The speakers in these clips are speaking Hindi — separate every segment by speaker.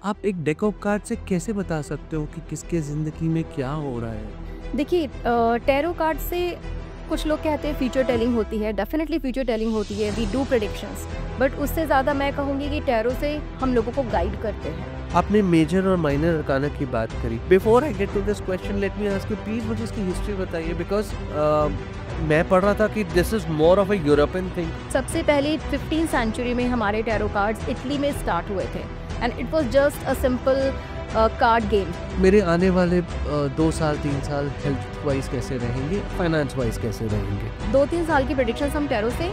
Speaker 1: आप एक डेक ऑफ कार्ड से कैसे बता सकते हो कि किसके ज़िंदगी में क्या हो रहा है?
Speaker 2: देखिए टैरो कार्ड से कुछ लोग कहते हैं फ्यूचर टेलिंग होती है, डेफिनेटली फ्यूचर टेलिंग होती है, वी डू प्रेडिक्शंस, बट उससे ज़्यादा मैं कहूँगी कि टैरो से हम लोगों को गाइड करते हैं।
Speaker 1: आपने मेजर और माइनर अरकाना की बात करी। Before I get to this question let me ask you please मुझे इसकी हिस्ट्री बताइए बिकॉज़ मैं पढ़ रहा था कि this is more of a European thing.
Speaker 2: सबसे पहले 15th सेंचुरी में हमारे टैरो कार्ड्स इटली में स्टार्ट हुए थे and it was just a simple card game.
Speaker 1: मेरे आने वाले 2 साल 3 साल हेल्थ वाइज कैसे रहेंगे, फाइनेंस वाइज कैसे रहेंगे?
Speaker 2: 2-3 साल की प्रेडिक्शंस हम टैरो से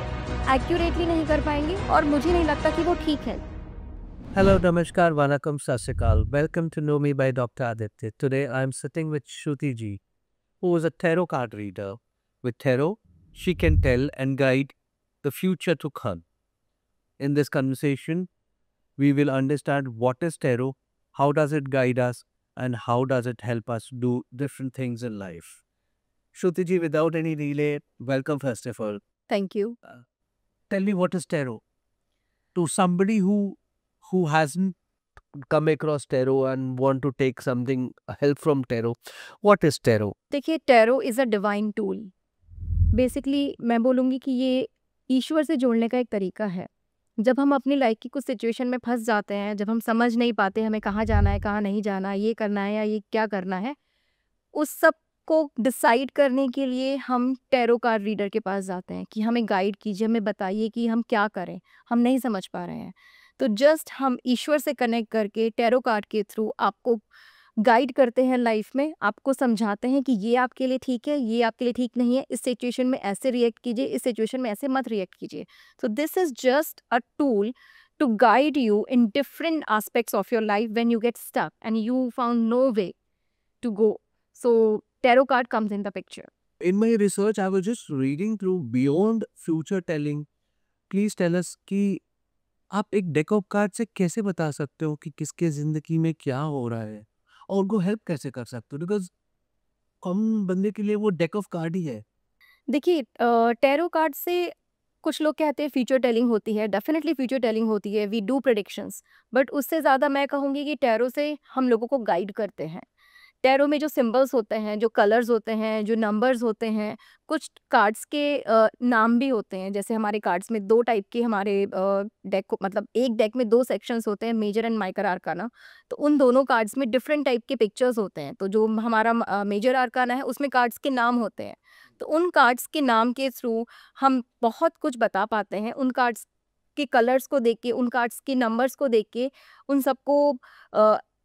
Speaker 2: एक्यूरेटली नहीं कर पाएंगे और मुझे नहीं लगता कि वो ठीक है।
Speaker 1: Hello, Namaskar, Vanakkam, Sat Sri Akal. Welcome to Know Me by Dr. Aditya. Today I am sitting with Shruti ji, who is a tarot card reader. With tarot, she can tell and guide the future to come. In this conversation, we will understand what is tarot, how does it guide us, and how does it help us do different things in life. Shruti ji, without any delay, welcome first of all.
Speaker 2: Thank you.
Speaker 1: Tell me what is tarot to somebody who hasn't come across tarot and want to take something help from tarot. What is tarot?
Speaker 2: देखिए tarot is a divine tool. Basically मैं बोलूँगी कि ये ईश्वर से जुड़ने का एक तरीका है। जब हम अपनी लाइफ की कुछ सिचुएशन में फंस जाते हैं, जब हम समझ नहीं पाते हमें कहाँ जाना है, कहाँ नहीं जाना, ये करना है या ये क्या करना है, उस सब को डिसाइड करने के लिए हम टैरो कार्ड रीडर के पास जाते हैं कि हमें गाइड कीजिए, हमें बताइए कि हम क्या करें, हम नहीं समझ पा रहे हैं। तो जस्ट हम ईश्वर से कनेक्ट करके टैरो कार्ड के थ्रू आपको गाइड करते हैं लाइफ में, आपको समझाते हैं कि ये आपके लिए ठीक है, ये आपके लिए ठीक नहीं है, इस सिचुएशन में ऐसे रिएक्ट कीजिए, इस सिचुएशन में ऐसे मत रिएक्ट कीजिए। So this is just a tool to guide you in different aspects of your life when you get stuck and you found no way to go. So tarot card comes in the picture.
Speaker 1: In my research, I was just reading through Beyond Future Telling. Please tell us कि आप एक डेक ऑफ कार्ड से कैसे बता सकते हो कि किसके जिंदगी में क्या हो रहा है और उनको हेल्प कैसे कर सकते हो बिकॉज कॉमन बंदे के लिए वो डेक ऑफ कार्ड ही है।
Speaker 2: देखिए टैरो कार्ड से कुछ लोग कहते हैं फ्यूचर टेलिंग होती है, डेफिनेटली फ्यूचर टेलिंग होती है, वी डू प्रेडिक्शंस, बट उससे ज़्यादा मैं कहूँगी कि टैरो से हम लोगों को गाइड करते हैं। टैरो में जो सिंबल्स होते हैं, जो कलर्स होते हैं, जो नंबर्स होते हैं, कुछ कार्ड्स के नाम भी होते हैं। जैसे हमारे कार्ड्स में 2 टाइप के हमारे डेक को मतलब एक डेक में 2 सेक्शंस होते हैं, मेजर एंड माइनर आर्काना। तो उन दोनों कार्ड्स में डिफरेंट टाइप के पिक्चर्स होते हैं। तो जो हमारा मेजर आर्काना है उसमें कार्ड्स के नाम होते हैं। तो उन कार्ड्स के नाम के थ्रू हम बहुत कुछ बता पाते हैं। उन कार्ड्स के कलर्स को देख के, उन कार्ड्स के नंबर्स को देख के, उन सबको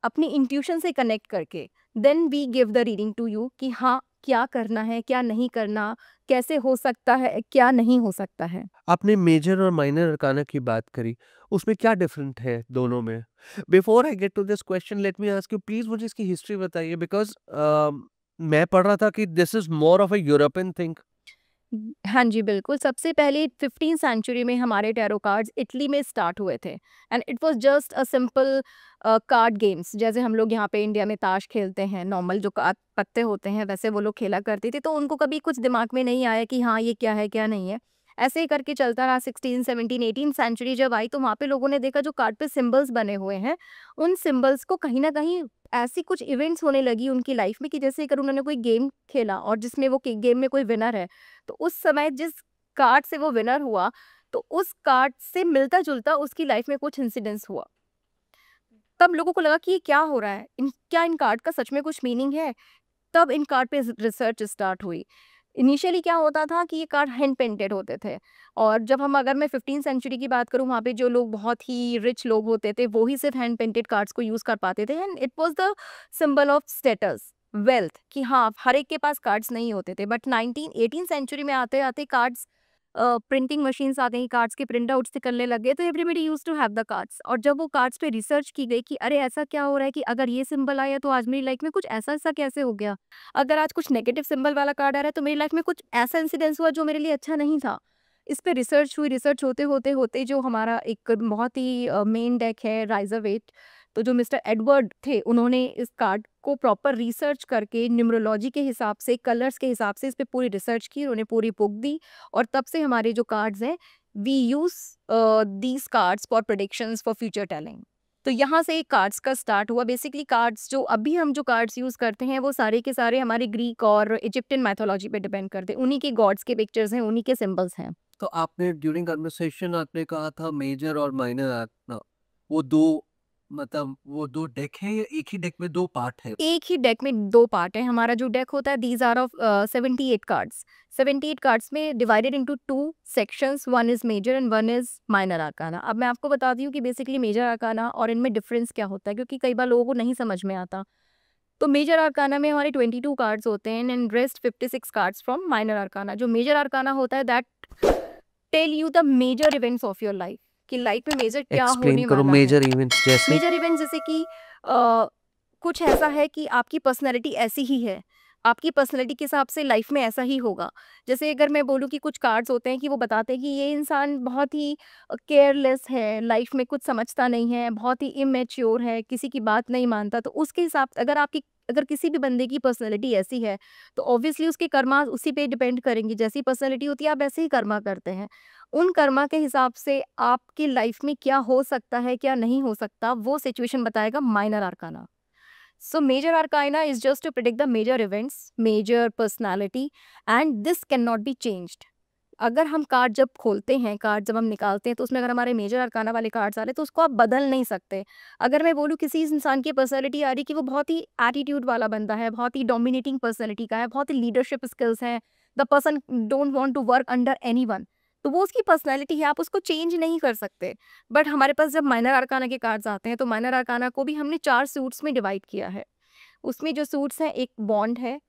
Speaker 2: अपनी इंट्यूशन से कनेक्ट करके then we give the reading to you कि हाँ क्या करना है, क्या नहीं करना, कैसे हो सकता है, क्या नहीं हो सकता है।
Speaker 1: आपने मेजर और माइनर अरकाना की बात करी, उसमें क्या डिफरेंट है दोनों में? Before I get to this question let me ask you please मुझे इसकी हिस्ट्री बताइए बिकॉज मैं पढ़ रहा था कि this is more of a European thing.
Speaker 2: हाँ जी, बिल्कुल। सबसे पहले 15th सेंचुरी में हमारे टैरो कार्ड्स इटली में स्टार्ट हुए थे and it was just a simple card games. जैसे हम लोग यहाँ पे इंडिया में ताश खेलते हैं, नॉर्मल जो पत्ते होते हैं वैसे वो लोग खेला करते थे। तो उनको कभी कुछ दिमाग में नहीं आया कि हाँ ये क्या है, क्या नहीं है। ऐसे ही करके चलता रहा। 16, 17, 18 सेंचुरी जब आई तो वहाँ पे लोगों ने देखा जो कार्ड पे सिंबल्स बने हुए हैं, उन सिंबल्स को कहीं न कहीं ऐसी कुछ इवेंट्स होने लगी उनकी लाइफ में कि जैसे अगर उन्होंने कोई गेम खेला और जिसमें वो गेम में कोई विनर है, तो उस समय जिस कार्ड से वो विनर हुआ, तो उस कार्ड से मिलता-जुलता उसकी लाइफ में कुछ इंसिडेंस हुआ। तब लोगों को लगा कि ये क्या हो रहा है? इन कार्ड का सच में कुछ मीनिंग है? तब इन कार्ड पे रिसर्च स्टार्ट हुई। इनिशियली क्या होता था कि ये कार्ड हैंड पेंटेड होते थे और जब हम अगर मैं 15th सेंचुरी की बात करूँ, वहाँ पे जो लोग बहुत ही रिच लोग होते थे, वो ही सिर्फ हैंड पेंटेड कार्ड्स को यूज़ कर पाते थे and it was the symbol of status, wealth कि हाँ, हर एक के पास कार्ड्स नहीं होते थे। बट 19 18 सेंचुरी में आते-आते कार्ड्स प्रिंटिंग मशीन्स आ गई, कार्ड्स के प्रिंट आउट्स निकलने लग गए, तो everybody used to have the cards. और जब वो कार्ड्स पे रिसर्च की गई कि अरे ऐसा क्या हो रहा है कि अगर ये सिंबल आया तो आज मेरी लाइफ में कुछ ऐसा-ऐसा कैसे हो गया? अगर आज कुछ नेगेटिव सिंबल वाला कार्ड आ रहा है तो मेरी लाइफ में कुछ ऐसा इंसिडेंस हुआ जो मेरे लिए अच्छा नहीं था। इस पे रिसर्च हुई, रिसर्च होते जो हमारा एक बहुत ही मेन डेक है राइज़र वेट, तो जो मिस्टर एडवर्ड थे उन्होंने इस कार्ड को प्रॉपर रिसर्च करके न्यूमरोलॉजी के हिसाब से, कलर्स के हिसाब से इस पे पूरी रिसर्च की, उन्होंने पूरी बुक दी और तब से हमारे जो कार्ड्स हैं we use these cards for predictions for future telling. तो यहाँ से कार्ड्स का स्टार्ट हुआ। बेसिकली कार्ड्स जो अभी हम जो कार्ड्स यूज़ करते हैं वो सारे के सारे हमारे ग्रीक और इजिप्टियन मैथोलॉजी पे डिपेंड करते हैं। उन्हीं के गॉड्स के पिक्चर्स हैं, उन्हीं के सिंबल्स हैं।
Speaker 1: तो आपने ड्यूरिंग कन्वर्सेशन आपने कहा था मेजर और माइनर आर्कना, वो दो मतलब वो दो डेक है या एक ही डेक में दो पार्ट है?
Speaker 2: एक ही डेक में 2 पार्ट है। हमारा जो डेक होता है these are of 78 cards. 78 cards में divided into 2 sections, 1 is major and 1 is minor arcana. अब मैं आपको बताती हूँ कि बेसिकली मेजर आर्काना और इनमें डिफरेंस क्या होता है, क्योंकि कई बार लोगों को नहीं समझ में आता। तो मेजर आर्काना में हमारे 22 कार्ड्स होते हैं and rest 56 cards from minor arcana. जो मेजर आर्काना होता है that tell you the major events of your life, कि लाइफ में मेजर क्या
Speaker 1: एक्सप्लेन
Speaker 2: होने
Speaker 1: करो
Speaker 2: वाला है।
Speaker 1: मेजर इवेंट्स जैसे।
Speaker 2: मेजर इवेंट्स जैसे कि कुछ ऐसा है कि आपकी पर्सनैलिटी ऐसी ही है, आपकी पर्सनैलिटी के हिसाब से लाइफ में ऐसा ही होगा। जैसे अगर मैं बोलूँ कि कुछ कार्ड्स होते हैं कि वो बताते हैं कि ये इंसान बहुत ही केयरलेस है, लाइफ में कुछ समझता नहीं है, बहुत ही इमेच्योर है, किसी की बात नहीं मानता। तो उसके हिसाब से अगर किसी भी बंदे की पर्सनैलिटी ऐसी है तो ऑब्वियसली उसके कर्मा उसी पे डिपेंड करेंगे। जैसी पर्सनैलिटी होती है आप वैसे ही कर्मा करते हैं। उन कर्मा के हिसाब से आपकी लाइफ में क्या हो सकता है, क्या नहीं हो सकता, वो सिचुएशन बताएगा minor आर्काना। So major arcana is just to predict the major events, major personality, and this cannot be changed. अगर हम कार्ड जब खोलते हैं, कार्ड जब हम निकालते हैं तो उसमें अगर हमारे मेजर अरकाना वाले कार्ड्स आ रहे तो उसको आप बदल नहीं सकते। अगर मैं बोलूँ किसी इंसान की पर्सनैलिटी आ रही कि वो बहुत ही एटीट्यूड वाला बंदा है, बहुत ही डोमिनेटिंग पर्सनैलिटी का है, बहुत ही लीडरशिप स्किल्स हैं, the person don't want to work under anyone, तो वो उसकी पर्सनैलिटी है, आप उसको चेंज नहीं कर सकते। बट हमारे पास जब माइनर अरकाना के कार्ड्स आते हैं तो माइनर अरकाना को भी हमने 4 सूट्स में डिवाइड किया है। उसमें जो सूट्स हैं, एक बॉन्ड है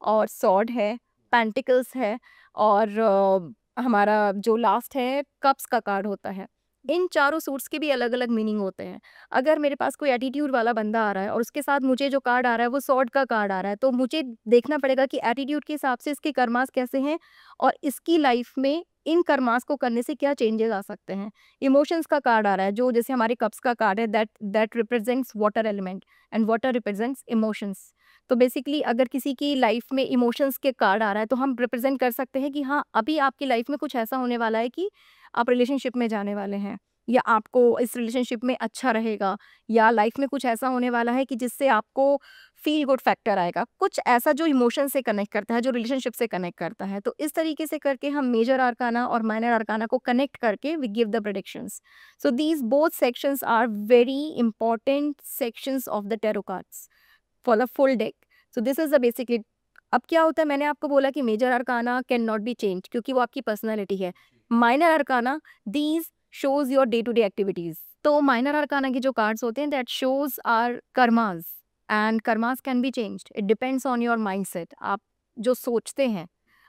Speaker 2: और सॉर्ड है, पेंटिकल्स है और हमारा जो लास्ट है कप्स का कार्ड होता है। इन चारों सूट्स के भी अलग अलग मीनिंग होते हैं। अगर मेरे पास कोई एटीट्यूड वाला बंदा आ रहा है और उसके साथ मुझे जो कार्ड आ रहा है वो सॉर्ड का कार्ड आ रहा है, तो मुझे देखना पड़ेगा कि एटीट्यूड के हिसाब से इसके कर्मास कैसे हैं और इसकी लाइफ में इन कर्मास को करने से क्या चेंजेस आ सकते हैं। इमोशंस का कार्ड आ रहा है, जो जैसे हमारे कप्स का कार्ड है, that represents water element and water represents emotions. तो बेसिकली अगर किसी की लाइफ में इमोशंस के कार्ड आ रहा है तो हम रिप्रेजेंट कर सकते हैं कि हाँ, अभी आपकी लाइफ में कुछ ऐसा होने वाला है कि आप रिलेशनशिप में जाने वाले हैं, या आपको इस रिलेशनशिप में अच्छा रहेगा, या लाइफ में कुछ ऐसा होने वाला है कि जिससे आपको फील गुड फैक्टर आएगा, कुछ ऐसा जो इमोशन से कनेक्ट करता है, जो रिलेशनशिप से कनेक्ट करता है। तो इस तरीके से करके हम मेजर आर्काना और माइनर आर्काना को कनेक्ट करके we give the predictions. So these both sections are very important sections of the tarot cards for the full deck. So this is the basically. अब क्या होता है, मैंने आपको बोला कि major arcana can not be change क्योंकि वो आपकी पर्सनैलिटी है। Minor arcana these shows your day to day activities. तो माइनर अरकाना के जो कार्ड्स होते हैं that shows are karmas and karmas can be changed. It depends on your mindset. आप जो सोचते हैं,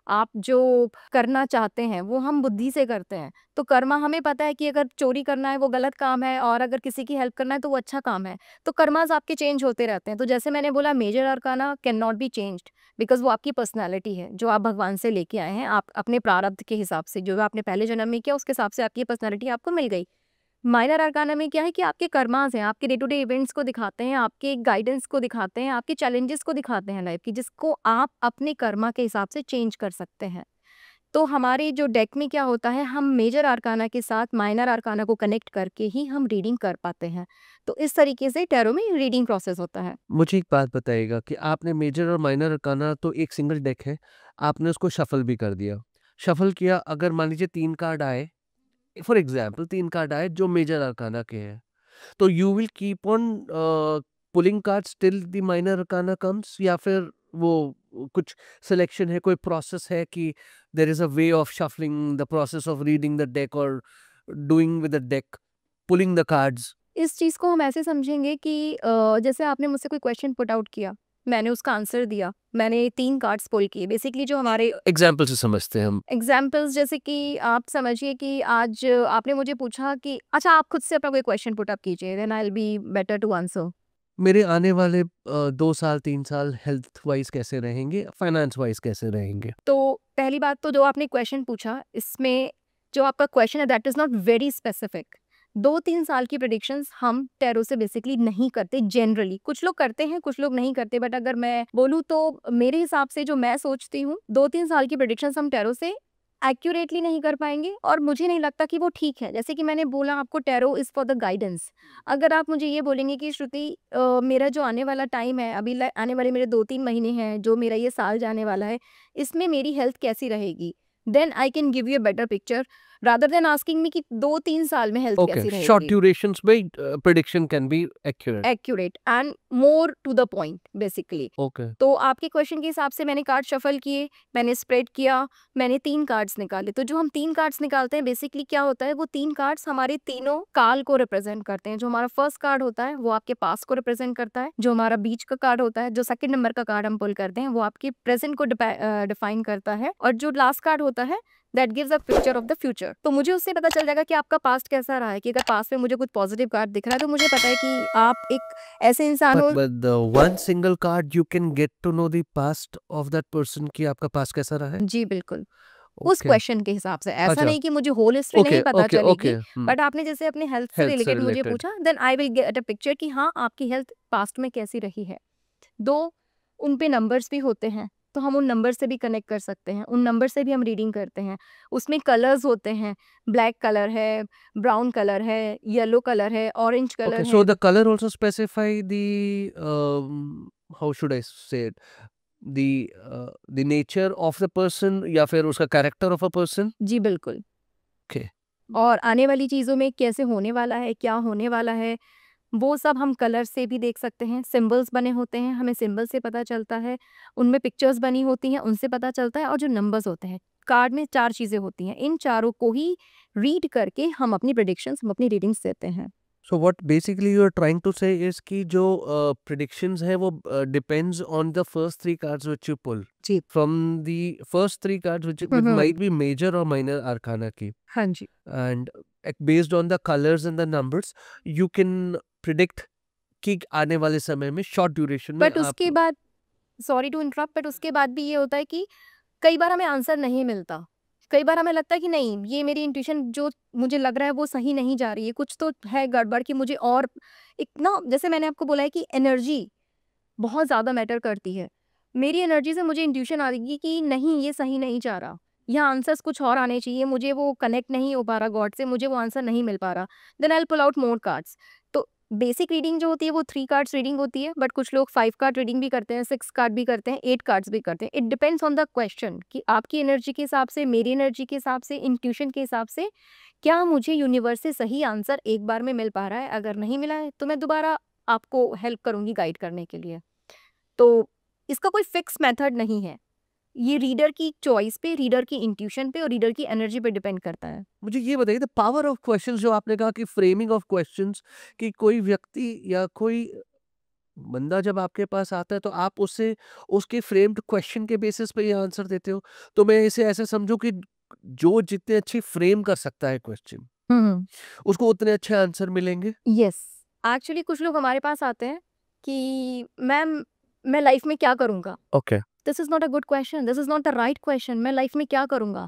Speaker 2: आप जो करना चाहते हैं वो हम बुद्धि से करते हैं। तो कर्मा हमें पता है कि अगर चोरी करना है वो गलत काम है और अगर किसी की हेल्प करना है तो वो अच्छा काम है। तो कर्मास आपके चेंज होते रहते हैं। तो जैसे मैंने बोला major arcana can not be changed because वो आपकी पर्सनैलिटी है जो आप भगवान से लेके आए हैं। आप अपने प्रारब्ध के हिसाब से जो आपने पहले जन्म में किया उसके हिसाब से आपकी पर्सनैलिटी आपको मिल गई। माइनर अरकाना में क्या है कि आपके कर्मास हैं, आपके डे टू डे इवेंट्स को दिखाते हैं, आपके गाइडेंस को दिखाते हैं, आपके चैलेंजेस को दिखाते हैं लाइफ की, जिसको आप अपने कर्मा के हिसाब से चेंज कर सकते हैं। तो हमारे जो डेक में क्या होता है, हम मेजर आर्काना के साथ माइनर आर्काना को कनेक्ट करके ही हम रीडिंग कर पाते हैं। तो इस तरीके से टैरो में रीडिंग प्रोसेस होता है।
Speaker 1: मुझे एक बात बताइएगा कि आपने मेजर और माइनर अरकाना तो एक सिंगल डेक है, आपने उसको शफल भी कर दिया। शफल किया, अगर मान लीजिए 3 कार्ड आए, फॉर एग्ज़ाम्पल 3 कार्ड आए जो मेजर अरकाना के हैं, तो you will keep on pulling cards till the minor arcana comes, या फिर वो कुछ सिलेक्शन है, कोई प्रोसेस है कि there is a way of shuffling, the process of reading the deck और doing with the deck, pulling the cards?
Speaker 2: इस चीज़ को हम ऐसे समझेंगे कि जैसे आपने मुझसे कोई क्वेश्चन पुट आउट किया, मैंने उसका आंसर दिया, मैंने 3 कार्ड्स पुल किए। बेसिकली जो हमारे
Speaker 1: एग्ज़ाम्पल से समझते हैं हम।
Speaker 2: एग्जाम्पल्स, जैसे कि आप समझिए कि आज आपने मुझे पूछा कि अच्छा आप खुद से अपना कोई क्वेश्चन पुट अप कीजिए, then I will be better to answer.
Speaker 1: मेरे आने वाले 2 साल 3 साल हेल्थ वाइज कैसे रहेंगे, फाइनेंस वाइज कैसे रहेंगे?
Speaker 2: तो पहली बात तो जो आपने क्वेश्चन पूछा, इसमें जो आपका क्वेश्चन है that is not very specific. 2-3 साल की प्रेडिक्शंस हम टैरो से बेसिकली नहीं करते जनरली। कुछ लोग करते हैं, कुछ लोग नहीं करते, बट अगर मैं बोलूँ तो मेरे हिसाब से जो मैं सोचती हूँ, 2-3 साल की प्रेडिक्शंस हम टैरो से एक्यूरेटली नहीं कर पाएंगे और मुझे नहीं लगता कि वो ठीक है। जैसे कि मैंने बोला आपको, tarot is for the guidance. अगर आप मुझे ये बोलेंगे कि श्रुति मेरा जो आने वाला टाइम है, अभी आने वाले मेरे 2-3 महीने हैं, जो मेरा ये साल जाने वाला है, इसमें मेरी हेल्थ कैसी रहेगी, then I can give you a better picture rather than asking me कि 2-3 साल में हेल्थ
Speaker 1: Okay,
Speaker 2: कैसी
Speaker 1: short
Speaker 2: रहेगी।
Speaker 1: durations में prediction can be accurate.
Speaker 2: Accurate and more to the point basically.
Speaker 1: Okay.
Speaker 2: तो आपके क्वेश्चन के हिसाब से मैंने कार्ड शफल किए, मैंने स्प्रेड किया, मैंने 3 कार्ड्स निकाले। तो जो हम 3 कार्ड्स निकालते हैं बेसिकली क्या होता है, वो 3 कार्ड्स हमारे तीनों काल को रिप्रेजेंट करते हैं। जो हमारा फर्स्ट कार्ड होता है वो आपके पास्ट को रिप्रेजेंट करता है, जो हमारा बीच का कार्ड होता है, जो सेकंड नंबर का कार्ड हम पुल करते हैं, वो आपके प्रेजेंट को डिफाइन करता है, और जो लास्ट कार्ड होता है that gives a picture of the future. तो मुझे उससे पता चल जाएगा कि आपका पास्ट कैसा रहा है, कि अगर पास्ट में मुझे कुछ पॉजिटिव कार्ड दिख रहा है तो मुझे पता है कि आप एक ऐसे इंसान हो।
Speaker 1: But the one single card you can get to know the past of that person कि आपका past कैसा रहा है?
Speaker 2: जी बिल्कुल, उस
Speaker 1: Okay.
Speaker 2: क्वेश्चन के हिसाब से। ऐसा
Speaker 1: अच्छा।
Speaker 2: नहीं कि मुझे होल हिस्ट्री नहीं
Speaker 1: Okay,
Speaker 2: पता
Speaker 1: okay,
Speaker 2: चलेगी,
Speaker 1: okay.
Speaker 2: बट आपने जैसे अपने हेल्थ से
Speaker 1: Health से
Speaker 2: रिलेटेड मुझे
Speaker 1: related.
Speaker 2: पूछा, then I will get a picture कि हाँ आपकी हेल्थ पास्ट में कैसी रही है। उन पे नंबर्स भी होते हैं, तो हम उन नंबर से भी कनेक्ट कर सकते हैं, उन नंबर से भी हम रीडिंग करते हैं। उसमें कलर्स होते हैं, ब्लैक कलर है, ब्राउन कलर है, येलो कलर है, ऑरेंज कलर
Speaker 1: Okay,
Speaker 2: है।
Speaker 1: so the color also specify the how should I say it? The nature of the person या फिर उसका character of a person?
Speaker 2: जी बिल्कुल।
Speaker 1: Okay.
Speaker 2: और आने वाली चीज़ों में कैसे होने वाला है, क्या होने वाला है, वो सब हम कलर से भी देख सकते हैं। सिंबल्स बने होते हैं, हमें सिंबल से पता चलता है। उनमें पिक्चर्स बनी होती हैं, उनसे पता चलता है। और जो नंबर्स होते हैं, कार्ड में 4 चीज़ें होती हैं, इन चारों को ही रीड करके हम अपनी प्रेडिक्शंस, हम अपनी रीडिंग्स देते हैं।
Speaker 1: So what basically you are trying to say is कि जो predictions है वो depends on the first 3 cards which you pull.
Speaker 2: Ji.
Speaker 1: From the first 3 cards which might be major or minor arcana की.
Speaker 2: हाँ जी।
Speaker 1: And based on the colors and the numbers you can predict कि आने वाले समय में short duration में
Speaker 2: बट उसके बाद, सॉरी टू इंटरप्ट, बट उसके बाद भी ये होता है कि कई बार हमें आंसर नहीं मिलता। कई बार हमें लगता है कि नहीं, ये मेरी इंट्यूशन जो मुझे लग रहा है वो सही नहीं जा रही है, कुछ तो है गड़बड़, कि मुझे और एक ना, जैसे मैंने आपको बोला है कि एनर्जी बहुत ज़्यादा मैटर करती है। मेरी एनर्जी से मुझे इंट्यूशन आ रही है कि नहीं, ये सही नहीं जा रहा, यहाँ आंसर्स कुछ और आने चाहिए, मुझे वो कनेक्ट नहीं हो पा रहा गॉड से, मुझे वो आंसर नहीं मिल पा रहा। Then I will pull out more cards. तो बेसिक रीडिंग जो होती है वो 3 कार्ड्स रीडिंग होती है, बट कुछ लोग 5 कार्ड रीडिंग भी करते हैं, 6 कार्ड भी करते हैं, 8 कार्ड्स भी करते हैं। It depends on the question कि आपकी एनर्जी के हिसाब से, मेरी एनर्जी के हिसाब से, इंट्यूशन के हिसाब से क्या मुझे यूनिवर्स से सही आंसर एक बार में मिल पा रहा है। अगर नहीं मिला है तो मैं दोबारा आपको हेल्प करूँगी गाइड करने के लिए। तो इसका कोई फिक्स मेथड नहीं है, ये रीडर की चॉइस पे, रीडर की इंट्यूशन पे और रीडर की एनर्जी पे डिपेंड करता है।
Speaker 1: मुझे ये बताइए द पावर ऑफ क्वेश्चंस जो आपने कहा कि फ्रेमिंग ऑफ क्वेश्चंस कि कोई व्यक्ति या कोई बंदा जब आपके पास आता है तो आप उससे उसके फ्रेम्ड क्वेश्चन के बेसिस पे ये आंसर देते हो तो मैं इसे ऐसे समझूं कि जो जितने अच्छे फ्रेम कर सकता है क्वेश्चन उसको उतने अच्छे आंसर मिलेंगे।
Speaker 2: यस, एक्चुअली कुछ लोग हमारे पास आते हैं कि मैम मैं लाइफ में क्या करूँगा?
Speaker 1: Okay
Speaker 2: this is not a good question, this is not the right question. मैं लाइफ में क्या करूँगा?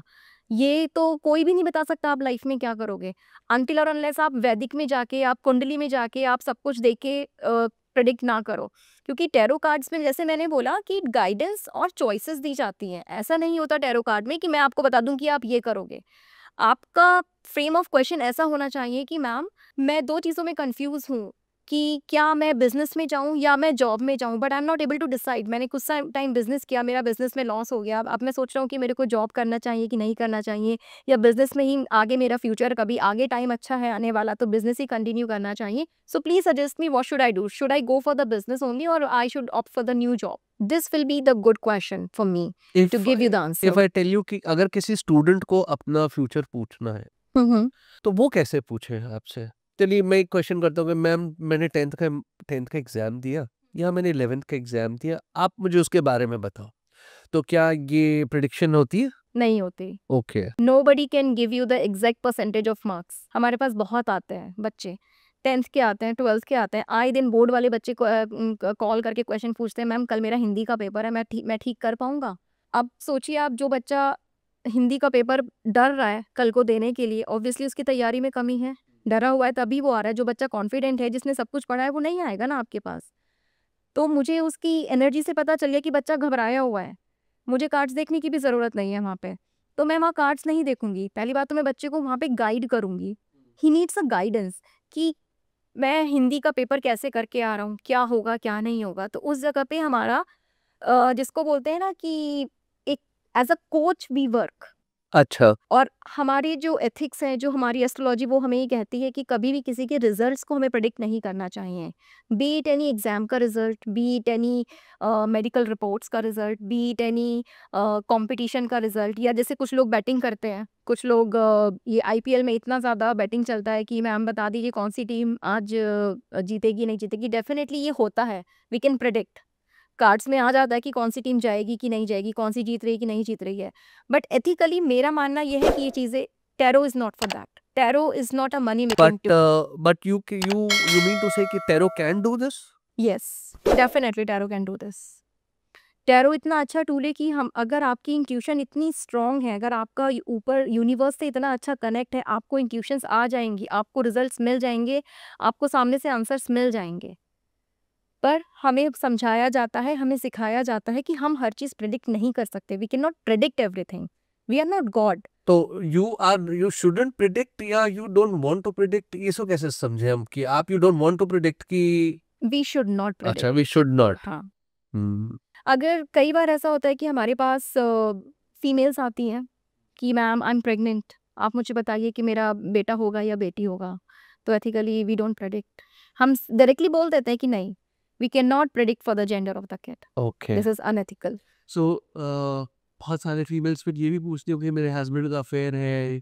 Speaker 2: ये तो कोई भी नहीं बता सकता आप लाइफ में क्या करोगे। अनटिल और अनलेस आप वैदिक में जाके, आप कुंडली में जाके, आप सब कुछ देख के प्रेडिक्ट ना करो। क्योंकि टैरो कार्ड्स में जैसे मैंने बोला कि गाइडेंस और चॉइसेस दी जाती हैं। ऐसा नहीं होता टैरो कार्ड में कि मैं आपको बता दूँ कि आप ये करोगे। आपका फ्रेम ऑफ क्वेश्चन ऐसा होना चाहिए कि मैम मैं 2 चीज़ों में कन्फ्यूज़ हूँ कि क्या मैं बिज़नेस में जाऊँ या मैं जॉब में जाऊँ, but I am not able to decide. मैंने कुछ टाइम बिज़नेस किया, मेरा बिज़नेस में लॉस हो गया। अब मैं सोच रहा हूँ कि मेरे को जॉब करना चाहिए कि नहीं करना चाहिए, या बिज़नेस में ही आगे मेरा फ्यूचर, कभी आगे टाइम अच्छा है आने वाला तो बिज़नेस ही कंटिन्यू करना चाहिए। So please suggest me what should I do? Should I go for the business only और I should opt for the new job? This will be the good question for me to give you the
Speaker 1: if
Speaker 2: answer.
Speaker 1: I tell you कि अगर किसी स्टूडेंट को अपना फ्यूचर पूछना है तो वो कैसे पूछे आपसे? चलिए मैं एक क्वेश्चन करता हूँ कि मैम मैंने 10th का एग्जाम दिया या मैंने 11th का एग्जाम दिया, आप मुझे उसके बारे में बताओ। तो क्या ये प्रेडिक्शन होती है?
Speaker 2: नहीं होती।
Speaker 1: Okay
Speaker 2: nobody can give you the exact percentage of marks. हमारे पास बहुत आते हैं बच्चे, 10th के आते हैं, 12th के आते हैं। आए दिन बोर्ड वाले बच्चे को कॉल करके क्वेश्चन पूछते हैं, मैम कल मेरा हिंदी का पेपर है, मैं ठीक कर पाऊंगा? अब सोचिए, आप जो बच्चा हिंदी का पेपर डर रहा है कल को देने के लिए, ऑब्वियसली उसकी तैयारी में कमी है। डरा हुआ है तभी वो आ रहा है। जो बच्चा कॉन्फिडेंट है, जिसने सब कुछ पढ़ा है, वो नहीं आएगा ना आपके पास। तो मुझे उसकी एनर्जी से पता चल गया कि बच्चा घबराया हुआ है। मुझे कार्ड्स देखने की भी ज़रूरत नहीं है वहाँ पे। तो मैं वहाँ कार्ड्स नहीं देखूंगी। पहली बात तो मैं बच्चे को वहाँ पे गाइड करूंगी। ही नीड्स अ गाइडेंस कि मैं हिंदी का पेपर कैसे करके आ रहा हूँ, क्या होगा क्या नहीं होगा। तो उस जगह पे हमारा जिसको बोलते हैं ना कि एक as a coach we work.
Speaker 1: अच्छा।
Speaker 2: और हमारी जो एथिक्स है, जो हमारी एस्ट्रोलॉजी, वो हमें ये कहती है कि कभी भी किसी के रिजल्ट्स को हमें प्रेडिक्ट नहीं करना चाहिए। बी इट एनी एग्जाम का result, be it any medical reports का result, be it any competition का रिजल्ट, या जैसे कुछ लोग बैटिंग करते हैं, कुछ लोग ये आईपीएल में इतना ज़्यादा बैटिंग चलता है कि मैम बता दीजिए कौन सी टीम आज जीतेगी नहीं जीतेगी। डेफिनेटली ये होता है, वी कैन प्रेडिक्ट। कार्ड्स में आ जाता है कि कौन सी टीम जाएगी कि नहीं जाएगी, कौन सी जीत रही है कि नहीं जीत रही है। बट एथिकली मेरा मानना ये है कि ये चीज़ें, tarot is not for that. Tarot is not a money making
Speaker 1: But but you mean to say कि tarot can do this?
Speaker 2: Yes, definitely tarot can do this. Tarot इतना अच्छा टूल है कि हम, अगर आपकी इंट्यूशन इतनी स्ट्रांग है, अगर आपका ऊपर यूनिवर्स से इतना अच्छा कनेक्ट है, आपको इंट्यूशंस आ जाएंगी, आपको रिजल्ट्स मिल जाएंगे, आपको सामने से आंसर्स मिल जाएंगे। पर हमें समझाया जाता है, हमें सिखाया जाता है कि हम हर चीज़ प्रेडिक्ट नहीं कर सकते। We can not predict everything, we are not god.
Speaker 1: तो you shouldn't predict या you don't want to predict, ये सो कैसे समझे हम कि आप you don't want to predict कि
Speaker 2: वी शुड नॉट
Speaker 1: अच्छा
Speaker 2: प्रेडिक्ट।
Speaker 1: we should not.
Speaker 2: हाँ,
Speaker 1: हम्म।
Speaker 2: अगर कई बार ऐसा होता है कि हमारे पास फीमेल्स आती हैं कि मैम आई एम प्रेग्नेंट, आप मुझे बताइए कि मेरा बेटा होगा या बेटी होगा। तो एथिकली वी डोंट प्रेडिक्ट, हम डायरेक्टली बोल देते हैं कि नहीं, we can not predict for the gender of the kid,
Speaker 1: okay.
Speaker 2: This is unethical.
Speaker 1: So बहुत सारे फीमेल्स फिर ये भी पूछती हो कि मेरे हस्बैंड का अफेयर है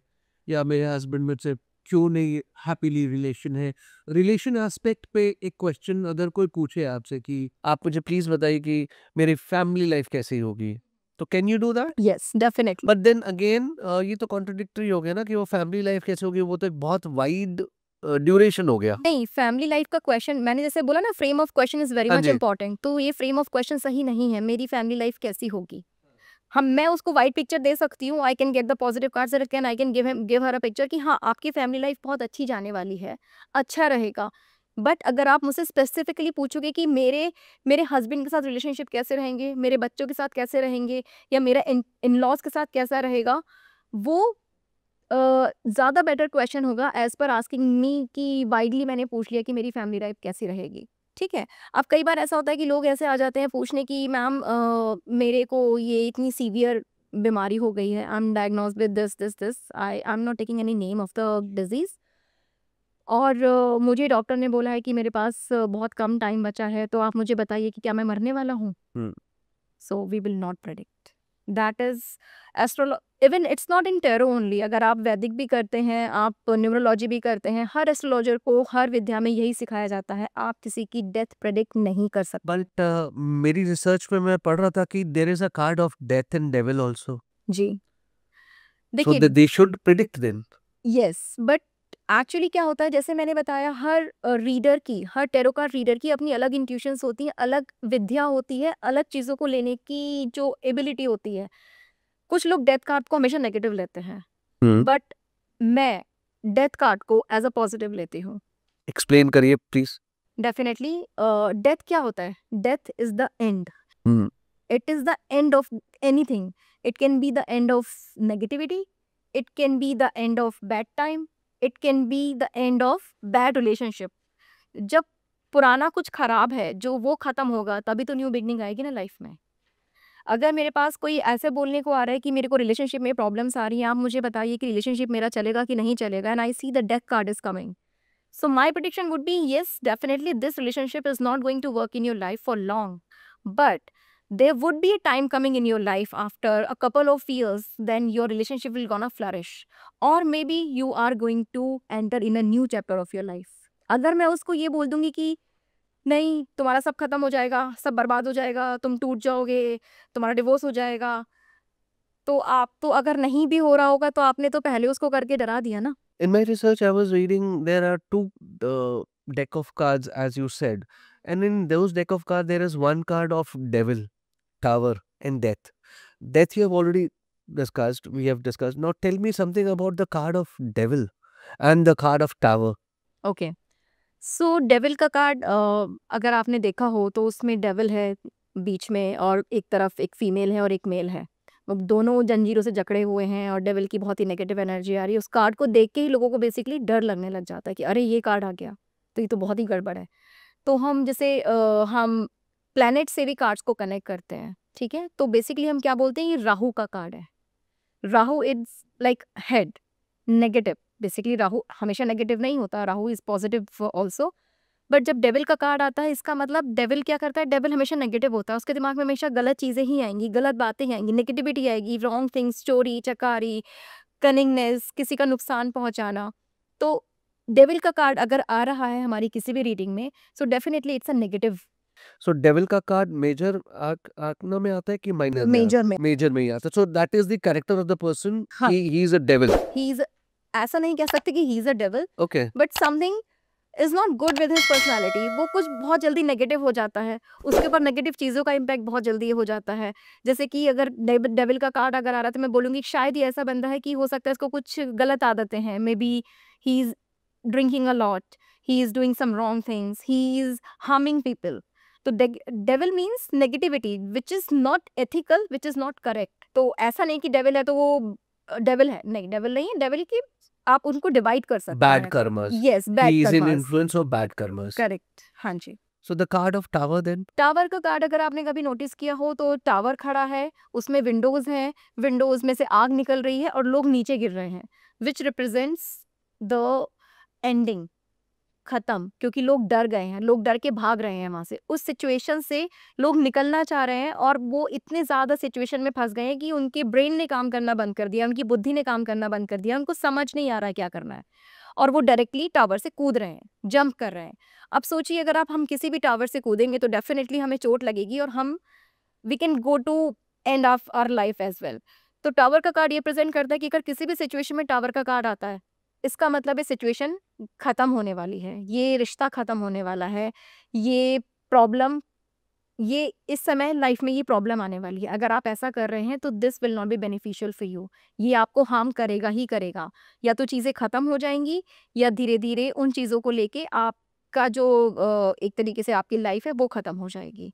Speaker 1: या मेरे हस्बैंड में से क्यों नहीं हैप्पीली रिलेशन है। रिलेशन एस्पेक्ट पे एक क्वेश्चन अगर कोई पूछे आपसे कि आप मुझे प्लीज बताइए कि मेरी फैमिली लाइफ कैसी होगी, तो can you do that?
Speaker 2: Yes, definitely.
Speaker 1: But then again ये तो कॉन्ट्रडिक्टरी हो गया ना कि वो फैमिली लाइफ कैसे होगी, वो तो एक बहुत वाइड ड्यूरेशन हो गया।
Speaker 2: नहीं, फैमिली लाइफ का क्वेश्चन मैंने जैसे बोला ना, frame of question is very
Speaker 1: हाँ
Speaker 2: मच
Speaker 1: जी।
Speaker 2: इंपॉर्टेंट। तो ये फ्रेम ऑफ क्वेश्चन सही नहीं है, मेरी फैमिली लाइफ कैसी होगी। हम, मैं उसको वाइट पिक्चर दे सकती हूँ, I can get the positive cards that can, I can give her a picture कि हाँ आपकी फैमिली लाइफ बहुत अच्छी जाने वाली है, अच्छा रहेगा। बट अगर आप मुझसे स्पेसिफिकली पूछोगे कि मेरे मेरे हस्बैंड के साथ रिलेशनशिप कैसे रहेंगे, मेरे बच्चों के साथ कैसे रहेंगे, या मेरा इन लॉज के साथ कैसा रहेगा, वो ज़्यादा बेटर क्वेश्चन होगा एज़ पर आस्किंग मी कि वाइडली मैंने पूछ लिया कि मेरी फैमिली लाइफ कैसी रहेगी। ठीक है? अब कई बार ऐसा होता है कि लोग ऐसे आ जाते हैं पूछने की मैम मेरे को ये इतनी सीवियर बीमारी हो गई है, I am diagnosed with this, I am not taking any name of the disease, और मुझे डॉक्टर ने बोला है कि मेरे पास बहुत कम टाइम बचा है, तो आप मुझे बताइए कि क्या मैं मरने वाला हूँ?
Speaker 1: Hmm.
Speaker 2: So we will not predict, that is astrology even it's not in tarot only, अगर आप वैदिक भी करते हैं, आप न्यूमरोलॉजी भी करते हैं, हर एस्ट्रोलॉजर को हर विद्या में यही सिखाया जाता है, आप किसी की डेथ प्रेडिक्ट नहीं कर सकते।
Speaker 1: बट मेरी रिसर्च में मैं पढ़ रहा था कि there is a card of death and devil also,
Speaker 2: जी,
Speaker 1: सो
Speaker 2: देखिए,
Speaker 1: they should predict then.
Speaker 2: Yes, but actually क्या होता है, जैसे मैंने बताया, हर रीडर की, हर टैरो कार्ड रीडर की अपनी अलग इंट्यूशंस होती हैं, अलग विद्या होती है, अलग चीज़ों को लेने की जो एबिलिटी होती है। कुछ लोग डेथ कार्ड को हमेशा नेगेटिव लेते हैं,
Speaker 1: हम्म।
Speaker 2: बट मैं डेथ कार्ड को एज अ पॉजिटिव लेती हूँ।
Speaker 1: एक्सप्लेन करिए प्लीज।
Speaker 2: डेफिनेटली डेथ क्या होता है, death is the end,
Speaker 1: hmm.
Speaker 2: It is the end of anything. It can be the end of negativity, it can be the end of bad time, it can be the end of bad relationship. जब पुराना कुछ खराब है जो वो खत्म होगा, तभी तो न्यू बिगनिंग आएगी ना लाइफ में। अगर मेरे पास कोई ऐसे बोलने को आ रहा है कि मेरे को रिलेशनशिप में प्रॉब्लम्स आ रही हैं, आप मुझे बताइए कि रिलेशनशिप मेरा चलेगा कि नहीं चलेगा, and I see the death card is coming, so my prediction would be yes, definitely this relationship is not going to work in your life for long, but there would be a time coming in your life after a couple of years, then your relationship will gonna flourish, or maybe you are going to enter in a new chapter of your life. अगर मैं उसको ये बोल दूंगी कि नहीं तुम्हारा सब खत्म हो जाएगा, सब बर्बाद हो जाएगा, तुम टूट जाओगे, तुम्हारा डिवोर्स हो जाएगा, तो आप तो, अगर नहीं भी हो रहा होगा तो आपने तो पहले उसको करके डरा दिया ना।
Speaker 1: In my research, I was reading there are two deck of cards, as you said, and in those deck of cards there is one card of devil, tower, and death. Death you have already discussed. We have discussed. Now tell me something about the card of devil and the card of tower.
Speaker 2: Okay, so devil का कार्ड अगर आपने देखा हो तो उसमें डेविल है बीच में, और एक तरफ एक फीमेल है और एक मेल है। अब दोनों जंजीरों से जकड़े हुए हैं और डेविल की बहुत ही नेगेटिव एनर्जी आ रही है, उस कार्ड को देख के ही लोगों को बेसिकली डर लगने लग जाता है कि अरे ये कार्ड आ गया, तो ये तो बहुत ही गड़बड़ है। तो हम जैसे हम प्लैनेट से भी कार्ड्स को कनेक्ट करते हैं, ठीक है? तो बेसिकली हम क्या बोलते हैं, ये राहु का कार्ड है। Rahu is like head, negative. Basically Rahu हमेशा नेगेटिव नहीं होता, Rahu is positive also. But जब डेविल का कार्ड आता है, इसका मतलब डेविल क्या करता है, डेविल हमेशा नेगेटिव होता है, उसके दिमाग में हमेशा गलत चीज़ें ही आएंगी, गलत बातें ही आएंगी, नेगेटिविटी आएगी, रॉन्ग थिंग्स, चोरी चकारी, कनिंगनेस, किसी का नुकसान पहुंचाना। तो डेविल का कार्ड अगर आ रहा है हमारी किसी भी रीडिंग में, so definitely it's a negative.
Speaker 1: So devil का कार्ड मेजर आर्कना में आता है कि माइनर में?
Speaker 2: मेजर में।
Speaker 1: मेजर में ही आता है। So that is the character of the person
Speaker 2: हाँ।
Speaker 1: कि he is a devil.
Speaker 2: He is, ऐसा नहीं कह सकते कि he is a devil,
Speaker 1: okay.
Speaker 2: But something is not good with his personality. वो कुछ बहुत जल्दी नेगेटिव हो जाता है, उसके ऊपर नेगेटिव चीज़ों का इम्पैक्ट बहुत जल्दी हो जाता है। जैसे कि अगर डेविल का कार्ड अगर आ रहा है, तो मैं बोलूँगी शायद ही ऐसा बंदा है कि हो सकता है इसको कुछ गलत आदतें हैं, maybe he is drinking a lot, he is doing some wrong things, he is harming people. तो devil means negativity which is not ethical, which is not correct. तो ऐसा नहीं कि डेविल है तो वो डेविल है, नहीं, डेविल नहीं है। डेविल की आप उनको डिवाइड कर सकते
Speaker 1: Bad
Speaker 2: हैं।
Speaker 1: karmas.
Speaker 2: Yes, bad
Speaker 1: He is in
Speaker 2: karmas.
Speaker 1: influence of bad karmas.
Speaker 2: Correct, हाँ जी।
Speaker 1: So the card of tower then?
Speaker 2: Tower का कार्ड अगर आपने कभी नोटिस किया हो, तो टावर खड़ा है, उसमें विंडोज हैं, विंडोज में से आग निकल रही है और लोग नीचे गिर रहे हैं, विच रिप्रेजेंट्स द एंडिंग, खत्म। क्योंकि लोग डर गए हैं, लोग डर के भाग रहे हैं वहां से, उस सिचुएशन से लोग निकलना चाह रहे हैं, और वो इतने ज्यादा सिचुएशन में फंस गए हैं कि उनके ब्रेन ने काम करना बंद कर दिया, उनकी बुद्धि ने काम करना बंद कर दिया, उनको समझ नहीं आ रहा है क्या करना है, और वो डायरेक्टली टावर से कूद रहे हैं, जंप कर रहे हैं। अब सोचिए, अगर हम किसी भी टावर से कूदेंगे तो डेफिनेटली हमें चोट लगेगी, और हम we can go to end of our life as well. तो टावर का कार्ड ये प्रेजेंट करता है कि अगर किसी भी सिचुएशन में टावर का कार्ड आता है, इसका मतलब है सिचुएशन खत्म होने वाली है, ये रिश्ता खत्म होने वाला है, ये प्रॉब्लम, ये इस समय लाइफ में ये प्रॉब्लम आने वाली है। अगर आप ऐसा कर रहे हैं तो this will not be beneficial for you, ये आपको हार्म करेगा ही करेगा। या तो चीज़ें ख़त्म हो जाएंगी, या धीरे धीरे उन चीज़ों को लेके आपका जो एक तरीके से आपकी लाइफ है वो ख़त्म हो जाएगी।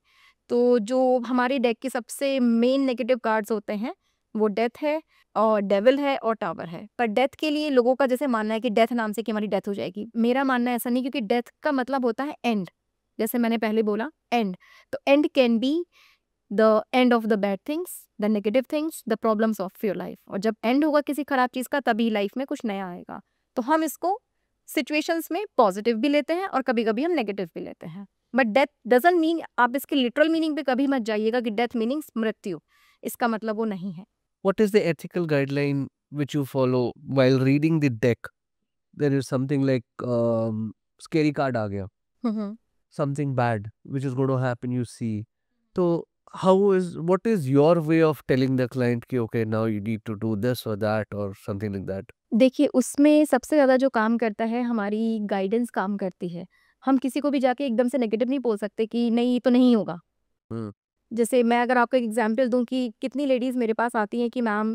Speaker 2: तो जो हमारे डेक के सबसे मेन नेगेटिव कार्ड्स होते हैं, वो डेथ है, और डेविल है, और टावर है। पर डेथ के लिए लोगों का जैसे मानना है कि डेथ नाम से कि हमारी डेथ हो जाएगी, मेरा मानना ऐसा नहीं, क्योंकि डेथ का मतलब होता है एंड। जैसे मैंने पहले बोला, एंड। तो and can be the end of the bad things, the negative things, the problems of your life. और जब एंड होगा किसी खराब चीज़ का, तभी लाइफ में कुछ नया आएगा। तो हम इसको सिचुएशंस में पॉजिटिव भी लेते हैं, और कभी कभी हम नेगेटिव भी लेते हैं। बट डेथ डजंट मीन, आप इसके लिटरल मीनिंग पे कभी मत जाइएगा कि डेथ मीनिंग्स मृत्यु, इसका मतलब वो नहीं है।
Speaker 1: What is the ethical guideline which you follow while reading the deck? There is something like scary card आ गया, something bad which is going to happen, you see. So what is your way of telling the client कि okay, now you need to do this or that or something like that?
Speaker 2: देखिए, उसमें सबसे ज़्यादा जो काम करता है, हमारी गाइडेंस काम करती है। हम किसी को भी जाके एकदम से नेगेटिव नहीं बोल सकते कि नहीं, ये तो नहीं होगा।
Speaker 1: हम्म।
Speaker 2: जैसे मैं अगर आपको एक एग्जांपल दूं कि कितनी लेडीज़ मेरे पास आती हैं कि मैम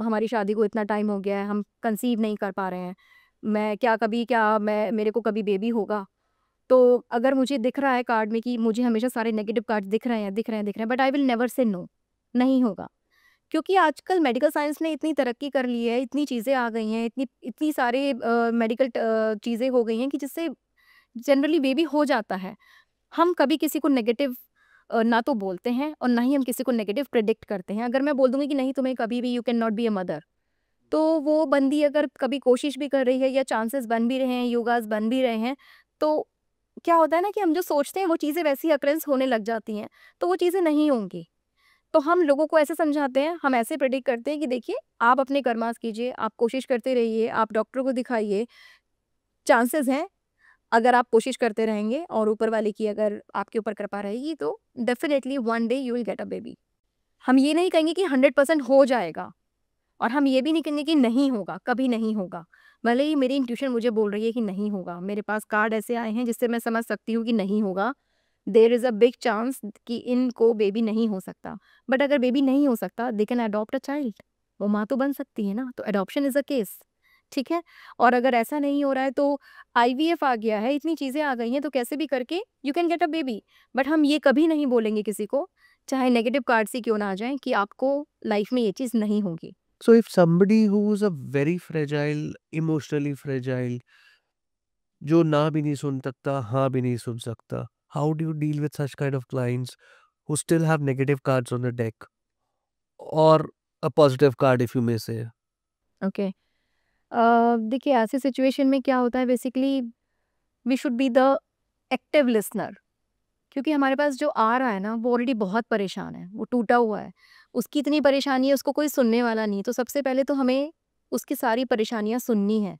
Speaker 2: हमारी शादी को इतना टाइम हो गया है, हम कंसीव नहीं कर पा रहे हैं, मैं क्या मेरे को कभी बेबी होगा। तो अगर मुझे दिख रहा है कार्ड में कि मुझे हमेशा सारे नेगेटिव कार्ड दिख रहे हैं, but I will never say no, नहीं होगा। क्योंकि आजकल मेडिकल साइंस ने इतनी तरक्की कर ली है, इतनी चीज़ें आ गई हैं, इतनी इतनी सारे मेडिकल चीज़ें हो गई हैं कि जिससे जनरली बेबी हो जाता है। हम कभी किसी को नेगेटिव ना तो बोलते हैं, और ना ही हम किसी को नेगेटिव प्रेडिक्ट करते हैं। अगर मैं बोल दूंगी कि नहीं, तुम्हें कभी भी you can not be a mother, तो वो बंदी अगर कभी कोशिश भी कर रही है, या चांसेस बन भी रहे हैं, योगास बन भी रहे हैं, तो क्या होता है ना कि हम जो सोचते हैं वो चीज़ें वैसी अक्रेंस होने लग जाती हैं, तो वो चीज़ें नहीं होंगी। तो हम लोगों को ऐसे समझाते हैं, हम ऐसे प्रेडिक्ट करते हैं कि देखिए, आप अपने कर्मास कीजिए, आप कोशिश करते रहिए, आप डॉक्टर को दिखाइए, चांसेस हैं, अगर आप कोशिश करते रहेंगे और ऊपर वाले की अगर आपके ऊपर कृपा रहेगी, तो definitely one day you will get a baby. हम ये नहीं कहेंगे कि 100% हो जाएगा, और हम ये भी नहीं कहेंगे कि नहीं होगा, कभी नहीं होगा। भले ही मेरी इंट्यूशन मुझे बोल रही है कि नहीं होगा, मेरे पास कार्ड ऐसे आए हैं जिससे मैं समझ सकती हूँ कि नहीं होगा, there is a big chance कि इनको बेबी नहीं हो सकता। बट अगर बेबी नहीं हो सकता, they can adopt a child, वो माँ तो बन सकती है ना, तो अडॉप्शन इज़ अ केस, ठीक है। और अगर ऐसा नहीं हो रहा है, तो आईवीएफ आ गया है, इतनी चीज़ें आ गई हैं, तो कैसे भी करके you can get a baby. But हम ये कभी नहीं बोलेंगे किसी को चाहे नेगेटिव कार्ड्स ही क्यों ना आ जाएं, कि आपको लाइफ में ये चीज़ नहीं होगी।
Speaker 1: So if somebody who's a very fragile, emotionally fragile, जो ना भी नहीं सुन सकता, हाँ भी नहीं सुन सकता, how do you deal with such kind of clients who still have negative cards on the deck or a positive card if you may say?
Speaker 2: Okay, देखिए ऐसी सिचुएशन में क्या होता है, basically we should be the active listener. क्योंकि हमारे पास जो आ रहा है ना, वो ऑलरेडी बहुत परेशान है, वो टूटा हुआ है, उसकी इतनी परेशानी है, उसको कोई सुनने वाला नहीं। तो सबसे पहले तो हमें उसकी सारी परेशानियाँ सुननी है,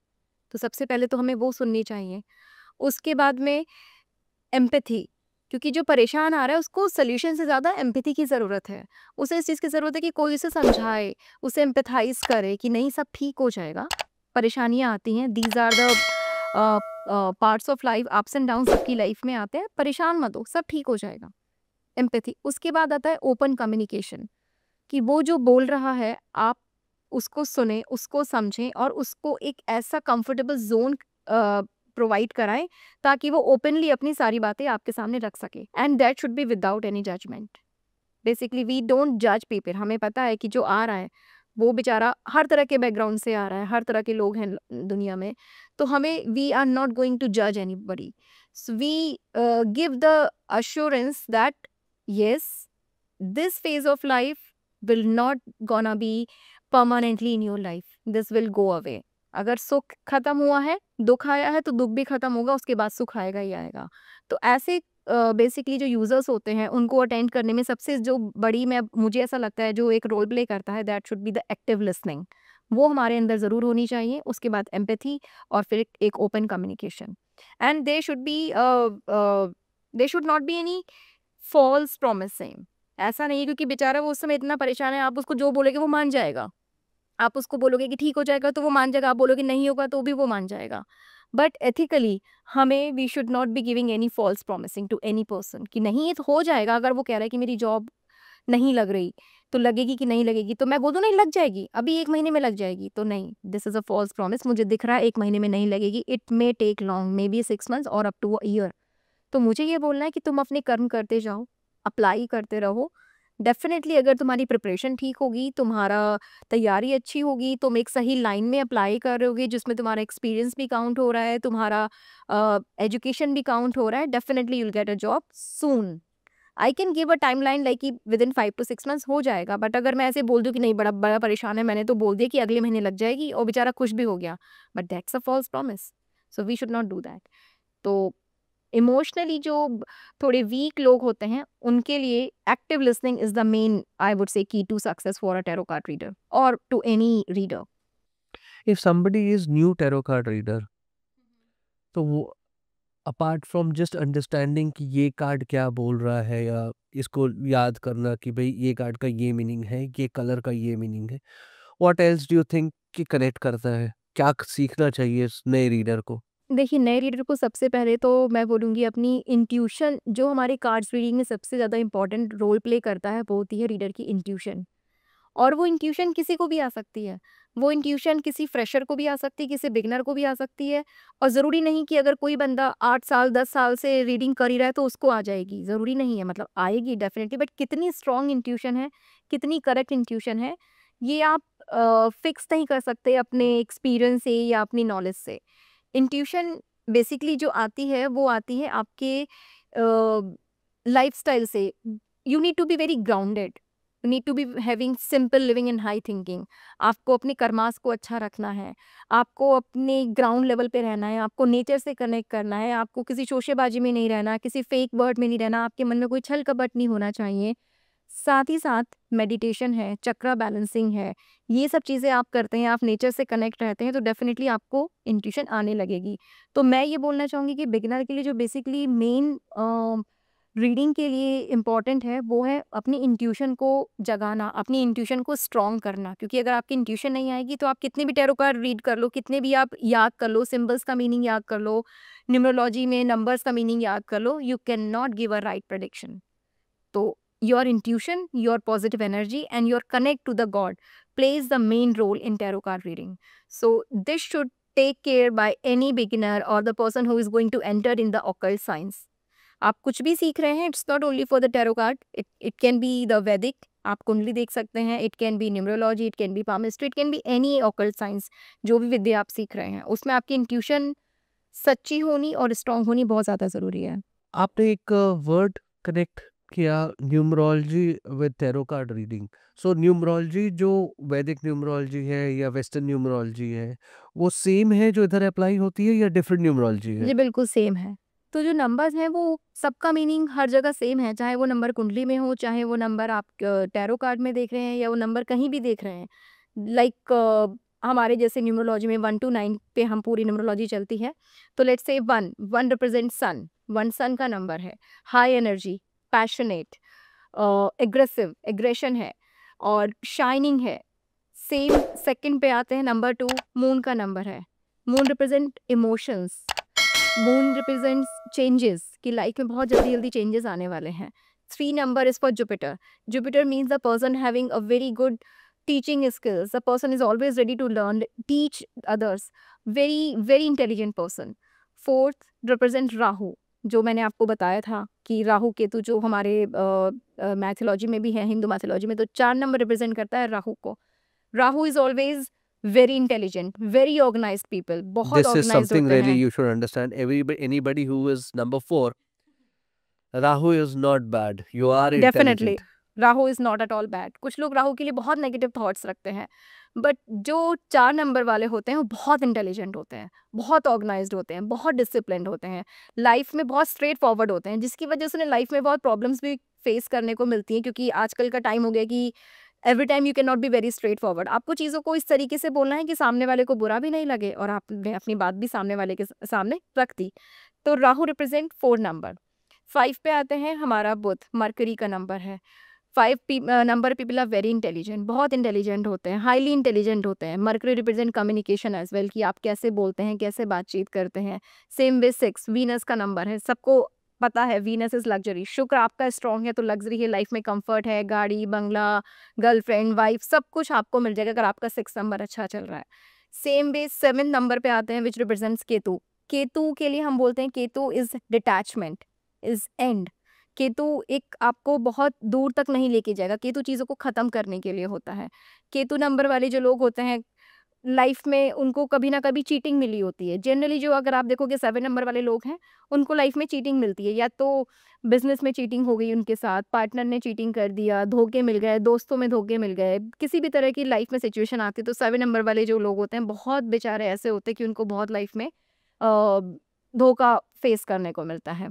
Speaker 2: तो सबसे पहले तो हमें वो सुननी चाहिए। उसके बाद में एम्पैथी, क्योंकि जो परेशान आ रहा है उसको सॉल्यूशन से ज़्यादा एम्पैथी की ज़रूरत है। उसे इस चीज़ की ज़रूरत है कि कोई उसे समझाए, उसे एम्पैथाइज़ करे कि नहीं, सब ठीक हो जाएगा। परेशानियाँ आती हैं, these are the parts of life, ups and down सबकी लाइफ में आते हैं, परेशान मत हो, सब ठीक हो जाएगा। एम्पैथी। उसके बाद आता है ओपन कम्युनिकेशन, कि वो जो बोल रहा है आप उसको सुने, उसको समझें और उसको एक ऐसा कंफर्टेबल ज़ोन प्रोवाइड कराएँ ताकि वो ओपनली अपनी सारी बातें आपके सामने रख सके, and that should be without any judgment. Basically we don't जज पीपल। हमें पता है कि जो आ रहा है वो बेचारा हर तरह के बैकग्राउंड से आ रहा है, हर तरह के लोग हैं दुनिया में, तो हमें we are not going to जज anybody. So we give the assurance that yes, this phase of life will not gonna be permanently in your life, this will go away। अगर सुख खत्म हुआ है, दुख आया है, तो दुख भी खत्म होगा, उसके बाद सुख आएगा ही आएगा। तो ऐसे बेसिकली जो यूजर्स होते हैं उनको अटेंड करने में सबसे जो बड़ी, मैं मुझे ऐसा लगता है, जो एक रोल प्ले करता है, that should be the active listening. वो हमारे अंदर ज़रूर होनी चाहिए। उसके बाद एम्पैथी और फिर एक open communication, and they should not be any false promising. ऐसा नहीं है क्योंकि बेचारा वो उस समय इतना परेशान है, आप उसको जो बोलोगे वो मान जाएगा। आप उसको बोलोगे कि ठीक हो जाएगा तो वो मान जाएगा, आप बोलोगे नहीं होगा तो भी वो मान जाएगा। बट एथिकली हमें we should not be giving any false promising to any person कि नहीं ये तो हो जाएगा। अगर वो कह रहा है कि मेरी जॉब नहीं लग रही, तो लगेगी कि नहीं लगेगी, तो मैं बोल दूं नहीं लग जाएगी, अभी 1 महीने में लग जाएगी, तो नहीं, this is a false promise. मुझे दिख रहा है 1 महीने में नहीं लगेगी, it may take long, may be 6 months और अप टू अ ईयर। तो मुझे ये बोलना है कि तुम अपने कर्म करते जाओ, अप्लाई करते रहो। डेफ़िनेटली अगर तुम्हारी प्रिपरेशन ठीक होगी, तुम्हारा तैयारी अच्छी होगी, तुम एक सही लाइन में अप्लाई कर रहे होगे जिसमें तुम्हारा एक्सपीरियंस भी काउंट हो रहा है, तुम्हारा एजुकेशन भी काउंट हो रहा है, definitely you will get a job soon. I can give a timeline like कि विदिन 5 टू 6 मंथ्स हो जाएगा। बट अगर मैं ऐसे बोल दूँ कि नहीं, बड़ा बड़ा परेशान है, मैंने तो बोल दिया कि अगले महीने लग जाएगी और बेचारा खुश भी हो गया, but that's a false promise. So we should not do that. तो इमोशनली जो थोड़े वीक लोग होते हैं उनके लिए active listening is the main, I would say, key to success for a tarot card reader और to any reader.
Speaker 1: If somebody is new tarot card reader, तो वो अपार्ट फ्रॉम जस्ट अंडरस्टैंडिंग कि ये कार्ड क्या बोल रहा है या इसको याद करना कि भाई ये कार्ड का ये मीनिंग है, ये कलर का ये मीनिंग है, what else do you think कि कनेक्ट करता है? क्या सीखना चाहिए इस नए रीडर को?
Speaker 2: देखिए, नए रीडर को सबसे पहले तो मैं बोलूँगी अपनी इंट्यूशन, जो हमारे कार्ड्स रीडिंग में सबसे ज़्यादा इंपॉर्टेंट रोल प्ले करता है, वो होती है रीडर की इंट्यूशन। और वो इंट्यूशन किसी को भी आ सकती है। वो इंट्यूशन किसी फ्रेशर को भी आ सकती है, किसी बिगिनर को भी आ सकती है, और ज़रूरी नहीं कि अगर कोई बंदा 8 साल 10 साल से रीडिंग कर ही रहा है तो उसको आ जाएगी, ज़रूरी नहीं है। मतलब आएगी डेफ़िनिटली, बट कितनी स्ट्रॉन्ग इंट्यूशन है, कितनी करेक्ट इंट्यूशन है, ये आप फिक्स नहीं कर सकते अपने एक्सपीरियंस से या अपनी नॉलेज से। इंट्यूशन बेसिकली जो आती है वो आती है आपके लाइफ़स्टाइल से। You need to be very grounded, you need to be having simple living and high thinking. आपको अपने कर्मास को अच्छा रखना है, आपको अपने ग्राउंड लेवल पे रहना है, आपको नेचर से कनेक्ट करना है, आपको किसी शोशेबाजी में नहीं रहना, किसी फेक वर्ड में नहीं रहना, आपके मन में कोई छल कपट नहीं होना चाहिए। साथ ही साथ मेडिटेशन है, चक्रा बैलेंसिंग है, ये सब चीज़ें आप करते हैं, आप नेचर से कनेक्ट रहते हैं, तो डेफ़िनिटली आपको इंट्यूशन आने लगेगी। तो मैं ये बोलना चाहूँगी कि बिगिनर के लिए जो बेसिकली मेन रीडिंग के लिए इम्पॉर्टेंट है, वो है अपनी इंट्यूशन को जगाना, अपनी इंट्यूशन को स्ट्रॉन्ग करना। क्योंकि अगर आपकी इंट्यूशन नहीं आएगी तो आप कितने भी टैरो कार्ड रीड कर लो, कितने भी आप याद कर लो, सिंबल्स का मीनिंग याद कर लो, न्यूमरोलॉजी में नंबर्स का मीनिंग याद कर लो, you can not give a right prediction. तो your intuition, your positive energy, and your connect to the God plays the main role in tarot card reading. So this should take care by any beginner or the person who is going to enter in the occult science. आप कुछ भी सीख रहे हैं, it's not only for the tarot card, it can be the वैदिक, आप कुंडली देख सकते हैं, it can be numerology, it can be palmistry, it can be any occult science, जो भी विद्या आप सीख रहे हैं उसमें आपकी इंट्यूशन सच्ची होनी और स्ट्रांग होनी बहुत ज़्यादा ज़रूरी है।
Speaker 1: आपने एक वर्ड कनेक्ट किया, numerology with tarot card reading. So numerology जो वैदिक न्यूमरोलॉजी है या वेस्टर्न न्यूमरोलॉजी है, वो सेम है जो इधर अप्लाई होती है या डिफरेंट न्यूमरोलॉजी है?
Speaker 2: जी बिल्कुल सेम है। तो जो नंबर्स हैं वो सबका मीनिंग हर जगह सेम है, चाहे वो नंबर कुंडली में हो, चाहे वो नंबर आप टैरो कार्ड में देख रहे हैं या वो नंबर कहीं भी देख रहे हैं। लाइक हमारे जैसे न्यूमरोलॉजी में 1 to 9 पे हम पूरी न्यूमरोलॉजी चलती है। तो लेट्स से 1 रिप्रेजेंट सन, 1 सन का नंबर है। High energy, passionate, aggressive, aggression है और शाइनिंग है। सेम सेकंड पे आते हैं नंबर 2, मून का नंबर है। Moon represent emotions, moon represents changes, कि लाइफ में बहुत जल्दी जल्दी चेंजेस आने वाले हैं। 3 नंबर is for Jupiter. Jupiter means the person having a very good teaching skills, the person is always ready to learn, teach others, very very intelligent person. 4th represent Rahu, जो मैंने आपको बताया था कि राहु केतु जो हमारे मैथोलॉजी में भी है, हिंदू मैथोलॉजी में, तो 4 नंबर रिप्रेजेंट करता है राहु को। Rahu is always very intelligent, very organized people, बहुत
Speaker 1: This is
Speaker 2: ऑर्गेनाइज्ड
Speaker 1: something
Speaker 2: होते
Speaker 1: really
Speaker 2: हैं।
Speaker 1: you should understand. Anybody who is number 4, Rahu is not bad. You are
Speaker 2: definitely
Speaker 1: intelligent.
Speaker 2: Rahu is not at all bad. कुछ लोग राहु के लिए बहुत नेगेटिव थॉट्स रखते हैं, बट जो 4 नंबर वाले होते हैं वो बहुत इंटेलिजेंट होते हैं, बहुत ऑर्गेनाइज्ड होते हैं, बहुत डिसिप्लिन्ड होते हैं, लाइफ में बहुत स्ट्रेट फॉरवर्ड होते हैं, जिसकी वजह से उन्हें लाइफ में बहुत प्रॉब्लम्स भी फेस करने को मिलती हैं, क्योंकि आजकल का टाइम हो गया कि every time you can not be very straight forward. आपको चीज़ों को इस तरीके से बोलना है कि सामने वाले को बुरा भी नहीं लगे और आपने अपनी बात भी सामने वाले के सामने रख दी। तो राहु रिप्रेजेंट 4 नंबर। 5 पे आते हैं, हमारा बुध, मरकरी का नंबर है। 5 नंबर पीपल आर वेरी इंटेलिजेंट, बहुत इंटेलिजेंट होते हैं, हाईली इंटेलिजेंट होते हैं। Mercury represent communication as well, कि आप कैसे बोलते हैं, कैसे बातचीत करते हैं। सेम वे 6 वीनस का नंबर है, सबको पता है वीनस इज लग्जरी। शुक्र आपका स्ट्रॉन्ग है तो लग्जरी है, लाइफ में कंफर्ट है, गाड़ी बंगला, गर्लफ्रेंड वाइफ, सब कुछ आपको मिल जाएगा अगर आपका 6 नंबर अच्छा चल रहा है। सेम वे 7 नंबर पे आते हैं, विच रिप्रेजेंट्स केतु। केतु के लिए हम बोलते हैं Ketu is detachment, is and. Ketu एक आपको बहुत दूर तक नहीं लेके जाएगा, केतु चीज़ों को ख़त्म करने के लिए होता है। केतु नंबर वाले जो लोग होते हैं लाइफ में उनको कभी ना कभी चीटिंग मिली होती है। जनरली जो अगर आप देखोगे 7 नंबर वाले लोग हैं, उनको लाइफ में चीटिंग मिलती है, या तो बिज़नेस में चीटिंग हो गई उनके साथ, पार्टनर ने चीटिंग कर दिया, धोखे मिल गए, दोस्तों में धोखे मिल गए, किसी भी तरह की लाइफ में सिचुएशन आती है तो 7 नंबर वाले जो लोग होते हैं बहुत बेचारे ऐसे होते हैं कि उनको बहुत लाइफ में धोखा फेस करने को मिलता है।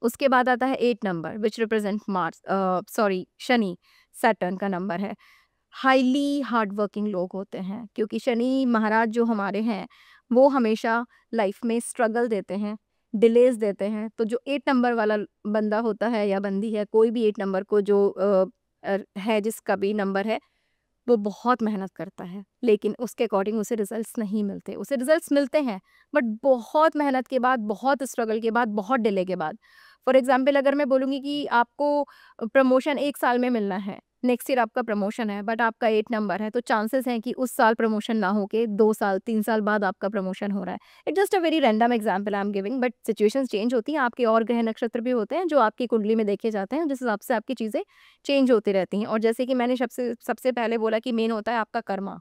Speaker 2: उसके बाद आता है 8 number which represent Mars, sorry Shani, Saturn का नंबर है। हाईली हार्ड वर्किंग लोग होते हैं, क्योंकि शनि महाराज जो हमारे हैं वो हमेशा लाइफ में स्ट्रगल देते हैं, डिलेज देते हैं। तो जो 8 नंबर वाला बंदा होता है या बंदी है, कोई भी 8 नंबर को जो है, जिसका भी नंबर है, वो बहुत मेहनत करता है, लेकिन उसके अकॉर्डिंग उसे रिजल्ट्स नहीं मिलते। उसे रिजल्ट्स मिलते हैं बट बहुत मेहनत के बाद, बहुत स्ट्रगल के बाद, बहुत डिले के बाद। फॉर एग्जाम्पल अगर मैं बोलूँगी कि आपको प्रमोशन 1 साल में मिलना है, नेक्स्ट ईयर आपका प्रमोशन है, बट आपका 8 नंबर है, तो चांसेस हैं कि उस साल प्रमोशन ना होके 2 साल 3 साल बाद आपका प्रमोशन हो रहा है। It's just a very random example I am giving, but situations change होती हैं। आपके और ग्रह नक्षत्र भी होते हैं जो आपकी कुंडली में देखे जाते हैं, जिस हिसाब से आपकी चीज़ें चेंज होती रहती हैं। और जैसे कि मैंने सबसे सबसे पहले बोला कि मेन होता है आपका कर्मा।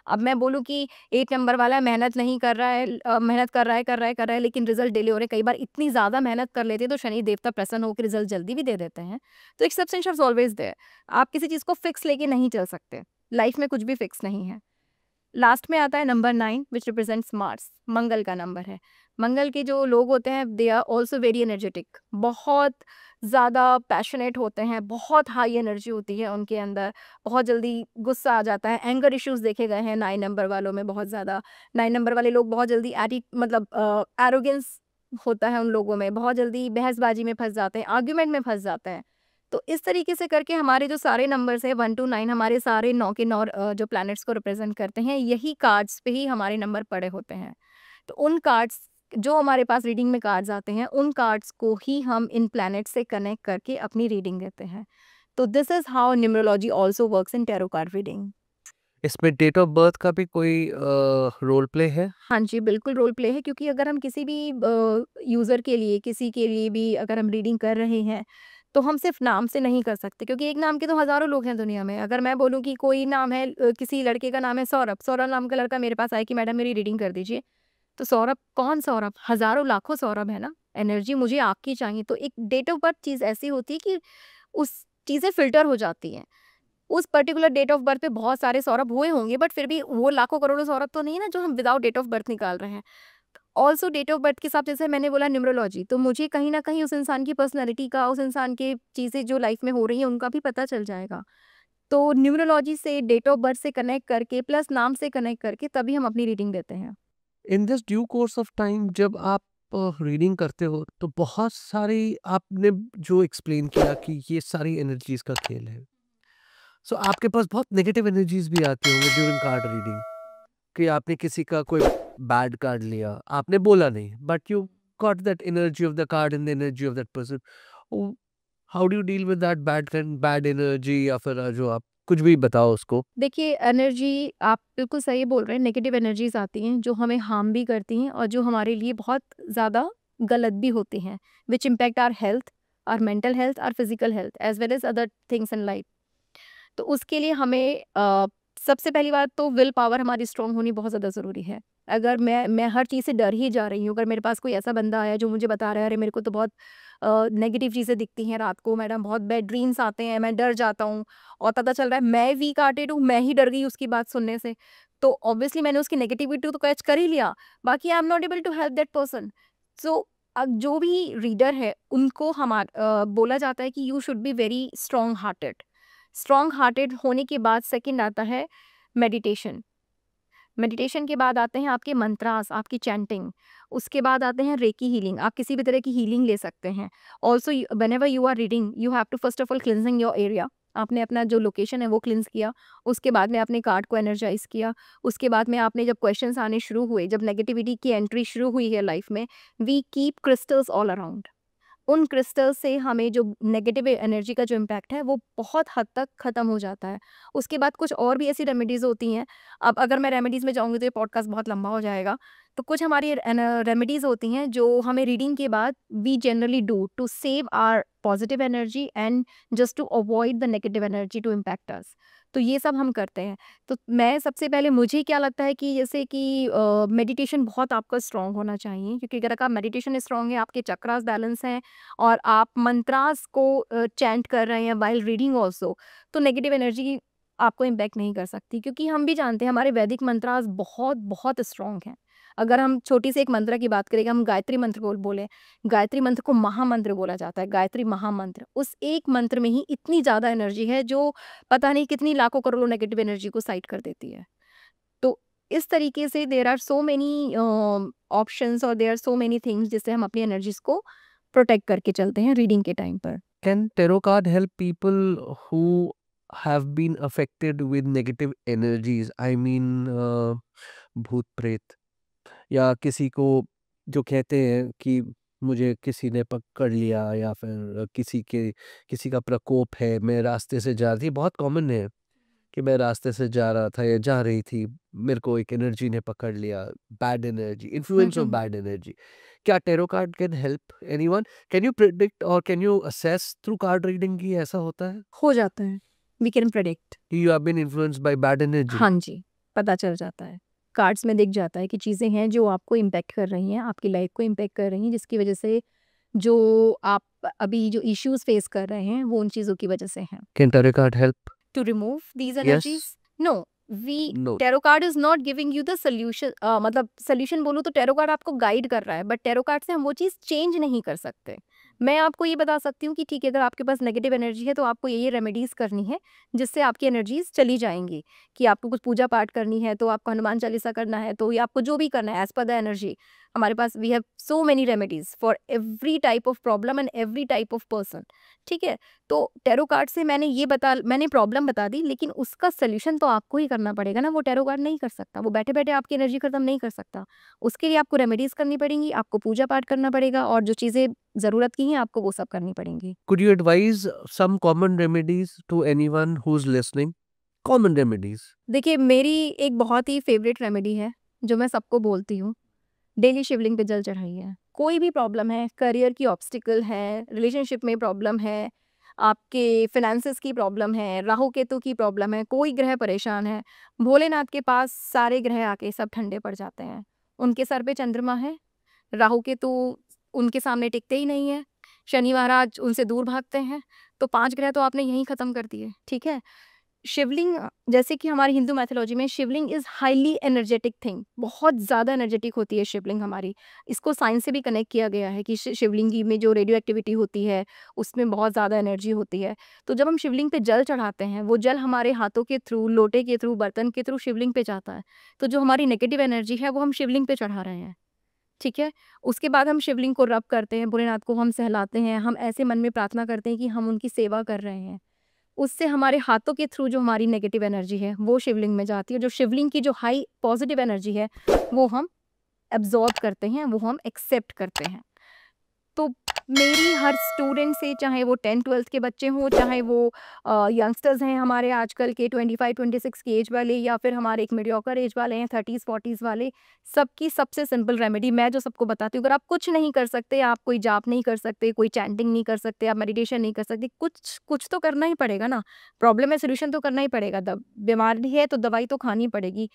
Speaker 2: अब मैं बोलूँ कि 8 नंबर वाला मेहनत नहीं कर रहा है, मेहनत कर रहा है, लेकिन रिज़ल्ट डिले हो रहे हैं। कई बार इतनी ज़्यादा मेहनत कर लेते हैं तो शनि देवता प्रसन्न होकर रिज़ल्ट जल्दी भी दे देते हैं। तो एक्सेप्शंस आर ऑलवेज़ देयर। आप किसी चीज़ को फिक्स लेके नहीं चल सकते। लाइफ में कुछ भी फिक्स नहीं है। लास्ट में आता है नंबर 9 विच रिप्रेजेंट्स मार्स, मंगल का नंबर है। मंगल के जो लोग होते हैं they are also very energetic, बहुत ज़्यादा पैशनेट होते हैं, बहुत हाई एनर्जी होती है उनके अंदर, बहुत जल्दी गुस्सा आ जाता है। एंगर इश्यूज देखे गए हैं 9 नंबर वालों में बहुत ज़्यादा। 9 नंबर वाले लोग बहुत जल्दी मतलब एरोगेंस होता है उन लोगों में, बहुत जल्दी बहसबाजी में फंस जाते हैं, आर्ग्यूमेंट में फंस जाते हैं। तो इस तरीके से करके हमारे जो सारे नंबर्स हैं 1 to 9 हमारे सारे 9 के 9 जो प्लैनेट्स को रिप्रेजेंट करते हैं, यही कार्ड्स पे ही हमारे नंबर पड़े होते हैं। तो उन कार्ड्स जो हमारे पास रीडिंग में कार्ड्स आते हैं, उन कार्ड्स को ही हम इन प्लैनेट से कनेक्ट करके अपनी रीडिंग देते हैं। तो this is how numerology also works in tarot card reading.
Speaker 1: इसमें डेट ऑफ बर्थ का भी कोई रोल प्ले है?
Speaker 2: हाँ जी, बिल्कुल रोल प्ले है, क्योंकि अगर हम किसी भी यूज़र के लिए, किसी के लिए भी अगर हम रीडिंग कर रहे हैं, तो हम सिर्फ़ नाम से नहीं कर सकते, क्योंकि एक नाम के तो हज़ारों लोग हैं दुनिया में। अगर मैं बोलूँ कि कोई नाम है, किसी लड़के का नाम है सौरभ, सौरभ नाम का लड़का मेरे पास आए कि मैडम मेरी रीडिंग कर दीजिए, तो सौरभ कौन सौरभ? हज़ारों लाखों सौरभ है ना। एनर्जी मुझे आपकी चाहिए, तो एक डेट ऑफ बर्थ चीज़ ऐसी होती है कि उस चीज़ें फ़िल्टर हो जाती हैं। उस पर्टिकुलर डेट ऑफ बर्थ पे बहुत सारे सौरभ हुए होंगे, बट फिर भी वो लाखों करोड़ों सौरभ तो नहीं है ना, जो हम विदाउट डेट ऑफ बर्थ निकाल रहे हैं। ऑल्सो डेट ऑफ बर्थ के साथ, जैसे मैंने बोला न्यूमरोलॉजी, तो मुझे कहीं न कहीं उस इंसान की पर्सनैलिटी का, उस इंसान के चीज़ें जो लाइफ़ में हो रही हैं, उनका भी पता चल जाएगा। तो न्यूमरोलॉजी से, डेट ऑफ बर्थ से कनेक्ट करके, प्लस नाम से कनेक्ट करके, तभी हम अपनी रीडिंग देते हैं।
Speaker 1: In this due course of time जब आप रीडिंग करते हो तो बहुत सारी आपने जो एक्सप्लेन किया कि ये सारी एनर्जीज का खेल है। सो आपके पास बहुत नेगेटिव एनर्जीज भी आती होंगी ड्यूरिंग कार्ड रीडिंग कि आपने किसी का कोई बैड कार्ड लिया, आपने बोला नहीं, but you got that energy of the card and the energy of that person. How do you deal with that bad energy, या फिर जो आप कुछ भी बताओ उसको?
Speaker 2: देखिए, एनर्जी आप बिल्कुल सही बोल रहे हैं, नेगेटिव एनर्जीज़ आती हैं, जो हमें हार्म भी करती हैं और जो हमारे लिए बहुत ज़्यादा गलत भी होती हैं, which impact our health, our mental health, our physical health as well as other things in life. तो उसके लिए हमें सबसे पहली बात तो विल पावर हमारी स्ट्रांग होनी बहुत ज़्यादा ज़रूरी है। अगर मैं हर चीज़ से डर ही जा रही हूँ, अगर मेरे पास कोई ऐसा बंदा आया जो मुझे बता रहा है, अरे मेरे को तो बहुत नेगेटिव चीज़ें दिखती हैं रात को मैडम, बहुत बैड ड्रीम्स आते हैं, मैं डर जाता हूँ, और पता चल रहा है मैं वीक हार्टेड हूँ, मैं ही डर गई उसकी बात सुनने से, तो ऑब्वियसली मैंने उसकी नेगेटिविटी तो कैच कर ही लिया, बाकी आई am not able to help that person. सो अब जो भी रीडर है उनको बोला जाता है कि you should be very strong hearted. Strong hearted होने के बाद सेकंड आता है मेडिटेशन। मेडिटेशन के बाद आते हैं आपके मंत्रास, आपकी चैंटिंग। उसके बाद आते हैं रेकी हीलिंग, आप किसी भी तरह की हीलिंग ले सकते हैं। Also whenever you are reading, you have to first of all cleansing your area. आपने अपना जो लोकेशन है वो क्लिनज किया, उसके बाद में आपने कार्ड को एनर्जाइज किया, उसके बाद में आपने जब क्वेश्चंस आने शुरू हुए, जब नेगेटिविटी की एंट्री शुरू हुई है लाइफ में, we keep crystals all around. उन क्रिस्टल से हमें जो नेगेटिव एनर्जी का जो इम्पैक्ट है वो बहुत हद तक ख़त्म हो जाता है। उसके बाद कुछ और भी ऐसी रेमेडीज़ होती हैं। अब अगर मैं रेमेडीज़ में जाऊँगी तो ये पॉडकास्ट बहुत लंबा हो जाएगा। तो कुछ हमारी रेमेडीज़ होती हैं जो हमें रीडिंग के बाद we generally do to save our positive energy and just to avoid the negative energy to impact us. तो ये सब हम करते हैं। तो मैं सबसे पहले, मुझे क्या लगता है कि जैसे कि मेडिटेशन बहुत आपका स्ट्रॉन्ग होना चाहिए, क्योंकि अगर आपका मेडिटेशन स्ट्रॉन्ग है, आपके चक्रास बैलेंस हैं और आप मंत्रास को चैंट कर रहे हैं व्हाइल रीडिंग ऑल्सो, तो नेगेटिव एनर्जी आपको इम्पैक्ट नहीं कर सकती, क्योंकि हम भी जानते हैं हमारे वैदिक मंत्रास बहुत बहुत स्ट्रॉन्ग हैं। अगर हम छोटी सी एक मंत्र की बात करें, हम गायत्री मंत्र बोले, गायत्री मंत्र को महामंत्र बोला जाता है, गायत्री महामंत्र। उस एक मंत्र में ही इतनी ज़्यादा एनर्जी है जो पता नहीं कितनी लाखों करोड़ों नेगेटिव एनर्जी को साइड कर देती है। तो इस तरीके से there are so many options और there are so many things जिससे हम अपनी एनर्जीज को प्रोटेक्ट करके चलते हैं रीडिंग के टाइम पर।
Speaker 1: Can tarot card help people who have been affected with negative energies? I mean, भूत प्रेत, या किसी को जो कहते हैं कि मुझे किसी ने पकड़ लिया, या फिर किसी का प्रकोप है, मैं रास्ते से जा रही थी, बहुत कॉमन है कि मैं रास्ते से जा रहा था या जा रही थी, मेरे को एक एनर्जी ने पकड़ लिया, bad energy, influence of bad energy. क्या tarot card can help anyone? Can you predict और can you assess through card reading की ऐसा होता है
Speaker 2: हो जाता है, वी कैन प्रेडिक्ट।
Speaker 1: कि you have been influenced by bad energy?
Speaker 2: हाँ जी, पता चल जाता है। कार्ड्स में दिख जाता है कि चीज़ें हैं जो आपको इम्पैक्ट कर रही हैं, आपकी लाइफ को इम्पैक्ट कर रही हैं, जिसकी वजह से जो आप अभी जो इश्यूज़ फेस कर रहे हैं, वो उन चीज़ों की वजह से हैं।
Speaker 1: Can tarot card help?
Speaker 2: To remove these
Speaker 1: Yes.
Speaker 2: energies? No,
Speaker 1: No.
Speaker 2: tarot card is not giving you the solution। मतलब solution बोलूँ तो tarot card आपको गाइड कर रहा है, बट tarot card से हम वो चीज़ चेंज नहीं कर सकते। मैं आपको ये बता सकती हूँ कि ठीक है, अगर आपके पास नेगेटिव एनर्जी है तो आपको ये रेमेडीज़ करनी है जिससे आपकी एनर्जीज चली जाएंगी। कि आपको कुछ पूजा पाठ करनी है तो आपको हनुमान चालीसा करना है, तो या आपको जो भी करना है एज पर द एनर्जी, हमारे पास we have so many remedies for every type of problem and every type of person. ठीक है, तो टैरो कार्ड से मैंने प्रॉब्लम बता दी, लेकिन उसका सोल्यूशन तो आपको ही करना पड़ेगा ना। वो टैरो कार्ड नहीं कर सकता, वो बैठे बैठे आपकी एनर्जी खत्म नहीं कर सकता। उसके लिए आपको रेमेडीज करनी पड़ेंगी, आपको पूजा पाठ करना पड़ेगा, और जो चीज़ें ज़रूरत की हैं आपको वो सब करनी पड़ेंगी।
Speaker 1: Could you advise some common remedies to anyone who's listening? common remedies?
Speaker 2: देखिए, मेरी एक बहुत ही फेवरेट रेमेडी है जो मैं सबको बोलती हूँ, डेली शिवलिंग पे जल चढ़ाइए। कोई भी प्रॉब्लम है, करियर की ऑब्स्टिकल है, रिलेशनशिप में प्रॉब्लम है, आपके फिनेंसेस की प्रॉब्लम है, राहु केतु की प्रॉब्लम है, कोई ग्रह परेशान है, भोलेनाथ के पास सारे ग्रह आके सब ठंडे पड़ जाते हैं। उनके सर पे चंद्रमा है, राहु केतु उनके सामने टिकते ही नहीं है, शनि महाराज उनसे दूर भागते हैं, तो 5 ग्रह तो आपने यहीं ख़त्म कर दिए, ठीक है? शिवलिंग जैसे कि हमारी हिंदू मैथोलॉजी में शिवलिंग इज़ हाईली एनर्जेटिक थिंग, बहुत ज़्यादा एनर्जेटिक होती है शिवलिंग हमारी। इसको साइंस से भी कनेक्ट किया गया है कि शिवलिंग की में जो रेडियो एक्टिविटी होती है, उसमें बहुत ज़्यादा एनर्जी होती है। तो जब हम शिवलिंग पे जल चढ़ाते हैं, वो जल हमारे हाथों के थ्रू, लोटे के थ्रू, बर्तन के थ्रू शिवलिंग पे जाता है। तो जो हमारी नेगेटिव एनर्जी है, वो हम शिवलिंग पे चढ़ा रहे हैं, ठीक है? उसके बाद हम शिवलिंग को रब करते हैं, भोलेनाथ को हम सहलाते हैं, हम ऐसे मन में प्रार्थना करते हैं कि हम उनकी सेवा कर रहे हैं। उससे हमारे हाथों के थ्रू जो हमारी नेगेटिव एनर्जी है, वो शिवलिंग में जाती है। जो शिवलिंग की जो हाई पॉजिटिव एनर्जी है, वो हम एब्ज़ॉर्ब करते हैं, वो हम एक्सेप्ट करते हैं। तो मेरी हर स्टूडेंट से, चाहे वो 10th-12th के बच्चे हों, चाहे वो यंगस्टर्स हैं हमारे आजकल के 25-26 की एज वाले, या फिर हमारे एक मीडियोकर एज वाले हैं 30s-40s वाले, सबकी सबसे सिंपल रेमेडी मैं जो सबको बताती हूँ, अगर आप कुछ नहीं कर सकते, आप कोई जाप नहीं कर सकते, कोई चैंटिंग नहीं कर सकते, आप मेडिटेशन नहीं कर सकते, कुछ कुछ तो करना ही पड़ेगा ना। प्रॉब्लम है, सॉल्यूशन तो करना ही पड़ेगा। बीमारी है तो दवाई तो खानी पड़ेगी।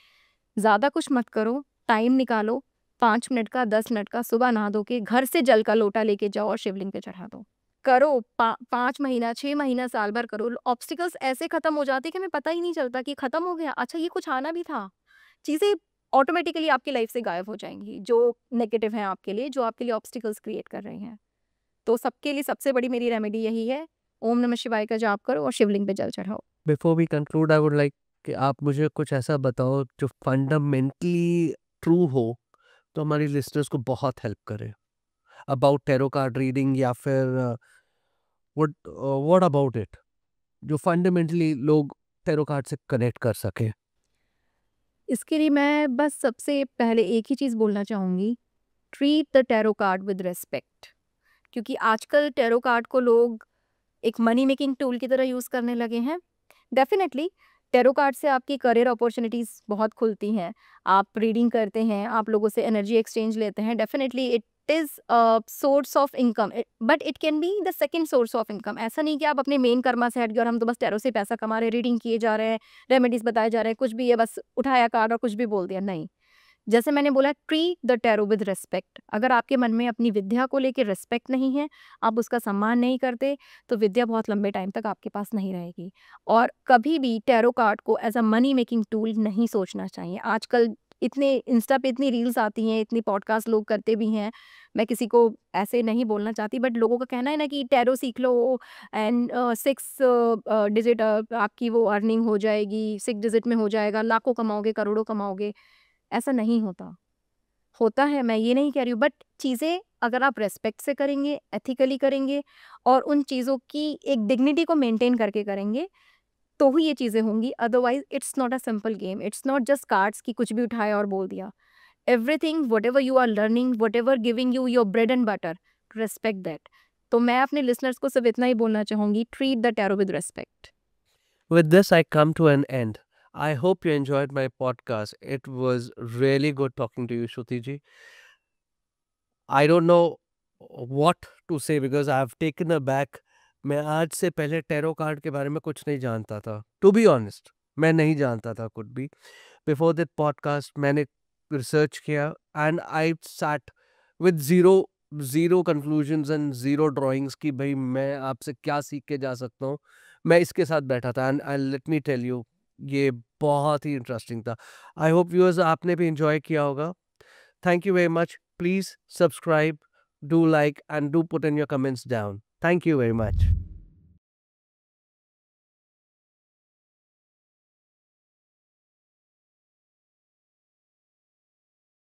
Speaker 2: ज़्यादा कुछ मत करो, टाइम निकालो, 5 मिनट का, 10 मिनट का, सुबह नहा धो के घर से जल का लोटा लेके जाओ और शिवलिंग पे चढ़ा दो। करो 5 महीना, 6 महीना, साल भर करो, ऑब्स्टिकल्स ऐसे खत्म हो जाते हैं कि हमें पता ही नहीं चलता कि खत्म हो गया, अच्छा ये कुछ आना भी था। चीज़ें ऑटोमेटिकली आपकी लाइफ से गायब हो जाएँगी, जो नेगेटिव हैं आपके लिए, जो आपके लिए ऑब्स्टिकल्स क्रिएट कर रही हैं। तो सबके लिए सबसे बड़ी मेरी रेमेडी यही है, ओम नमः शिवाय का जाप करो और शिवलिंग पे जल चढ़ाओ।
Speaker 1: Before we conclude, I would like कि आप मुझे कुछ ऐसा बताओ जो फंडामेंटली ट्रू हो, तो हमारी लिस्टर्स को बहुत हेल्प करे। अबाउट टैरो कार्ड रीडिंग या फिर व्हाट अबाउट इट? जो फंडामेंटली लोग टैरो कार्ड से कनेक्ट कर सके।
Speaker 2: इसके लिए मैं बस सबसे पहले एक ही चीज़ बोलना चाहूँगी, treat the tarot card with respect. क्योंकि आजकल टैरो कार्ड को लोग एक मनी मेकिंग टूल की तरह यूज़ करने लगे हैं। डेफ़िनेटली टैरो कार्ड से आपकी करियर अपॉर्च्युनिटीज़ बहुत खुलती हैं। आप रीडिंग करते हैं, आप लोगों से एनर्जी एक्सचेंज लेते हैं, definitely it is a source of income, but it can be the second source of income. ऐसा नहीं कि आप अपने मेन कर्मा से हट गए और हम तो बस टैरो से पैसा कमा रहे हैं, रीडिंग किए जा रहे हैं, रेमेडीज़ बताए जा रहे हैं, कुछ भी है, बस उठाया कार्ड और कुछ भी बोल दिया, नहीं। जैसे मैंने बोला, treat the tarot with respect. अगर आपके मन में अपनी विद्या को लेके रिस्पेक्ट नहीं है, आप उसका सम्मान नहीं करते, तो विद्या बहुत लंबे टाइम तक आपके पास नहीं रहेगी। और कभी भी टैरो कार्ड को as a money making tool नहीं सोचना चाहिए। आजकल इतने इंस्टा पे इतनी रील्स आती हैं, इतनी पॉडकास्ट लोग करते भी हैं। मैं किसी को ऐसे नहीं बोलना चाहती, बट लोगों का कहना है ना कि टैरो सीख लो एंड 6 डिजिट आपकी वो अर्निंग हो जाएगी, 6 डिजिट में हो जाएगा, लाखों कमाओगे, करोड़ों कमाओगे। ऐसा नहीं होता। होता है, मैं ये नहीं कह रही हूँ, बट चीज़ें अगर आप रिस्पेक्ट से करेंगे, एथिकली करेंगे और उन चीज़ों की एक डिग्निटी को मेंटेन करके करेंगे, तो ही ये चीज़ें होंगी। Otherwise it's not a simple game, it's not just cards कि कुछ भी उठाया और बोल दिया। Everything whatever you are learning, whatever giving you your bread and butter, respect that. तो मैं अपने लिसनर्स को सिर्फ इतना ही बोलना चाहूँगी, treat the tarot with respect.
Speaker 1: With this, I come to an end. I hope you enjoyed my podcast. It was really good talking to you, Shruti ji. I don't know what to say because I have taken aback. मैं आज से पहले टैरो कार्ड के बारे में कुछ नहीं जानता था। टू बी ऑनेस्ट, मैं नहीं जानता था कुछ भी। बिफोर दिस पॉडकास्ट मैंने रिसर्च किया and I sat with zero conclusions and zero drawings कि भाई मैं आपसे क्या सीख के जा सकता हूँ। मैं इसके साथ बैठा था and let me tell you, ये बहुत ही इंटरेस्टिंग था। आई होप व्यूअर्स आपने भी एंजॉय किया होगा। Thank you very much. Please subscribe, do like, and do put in your comments down. Thank you very much.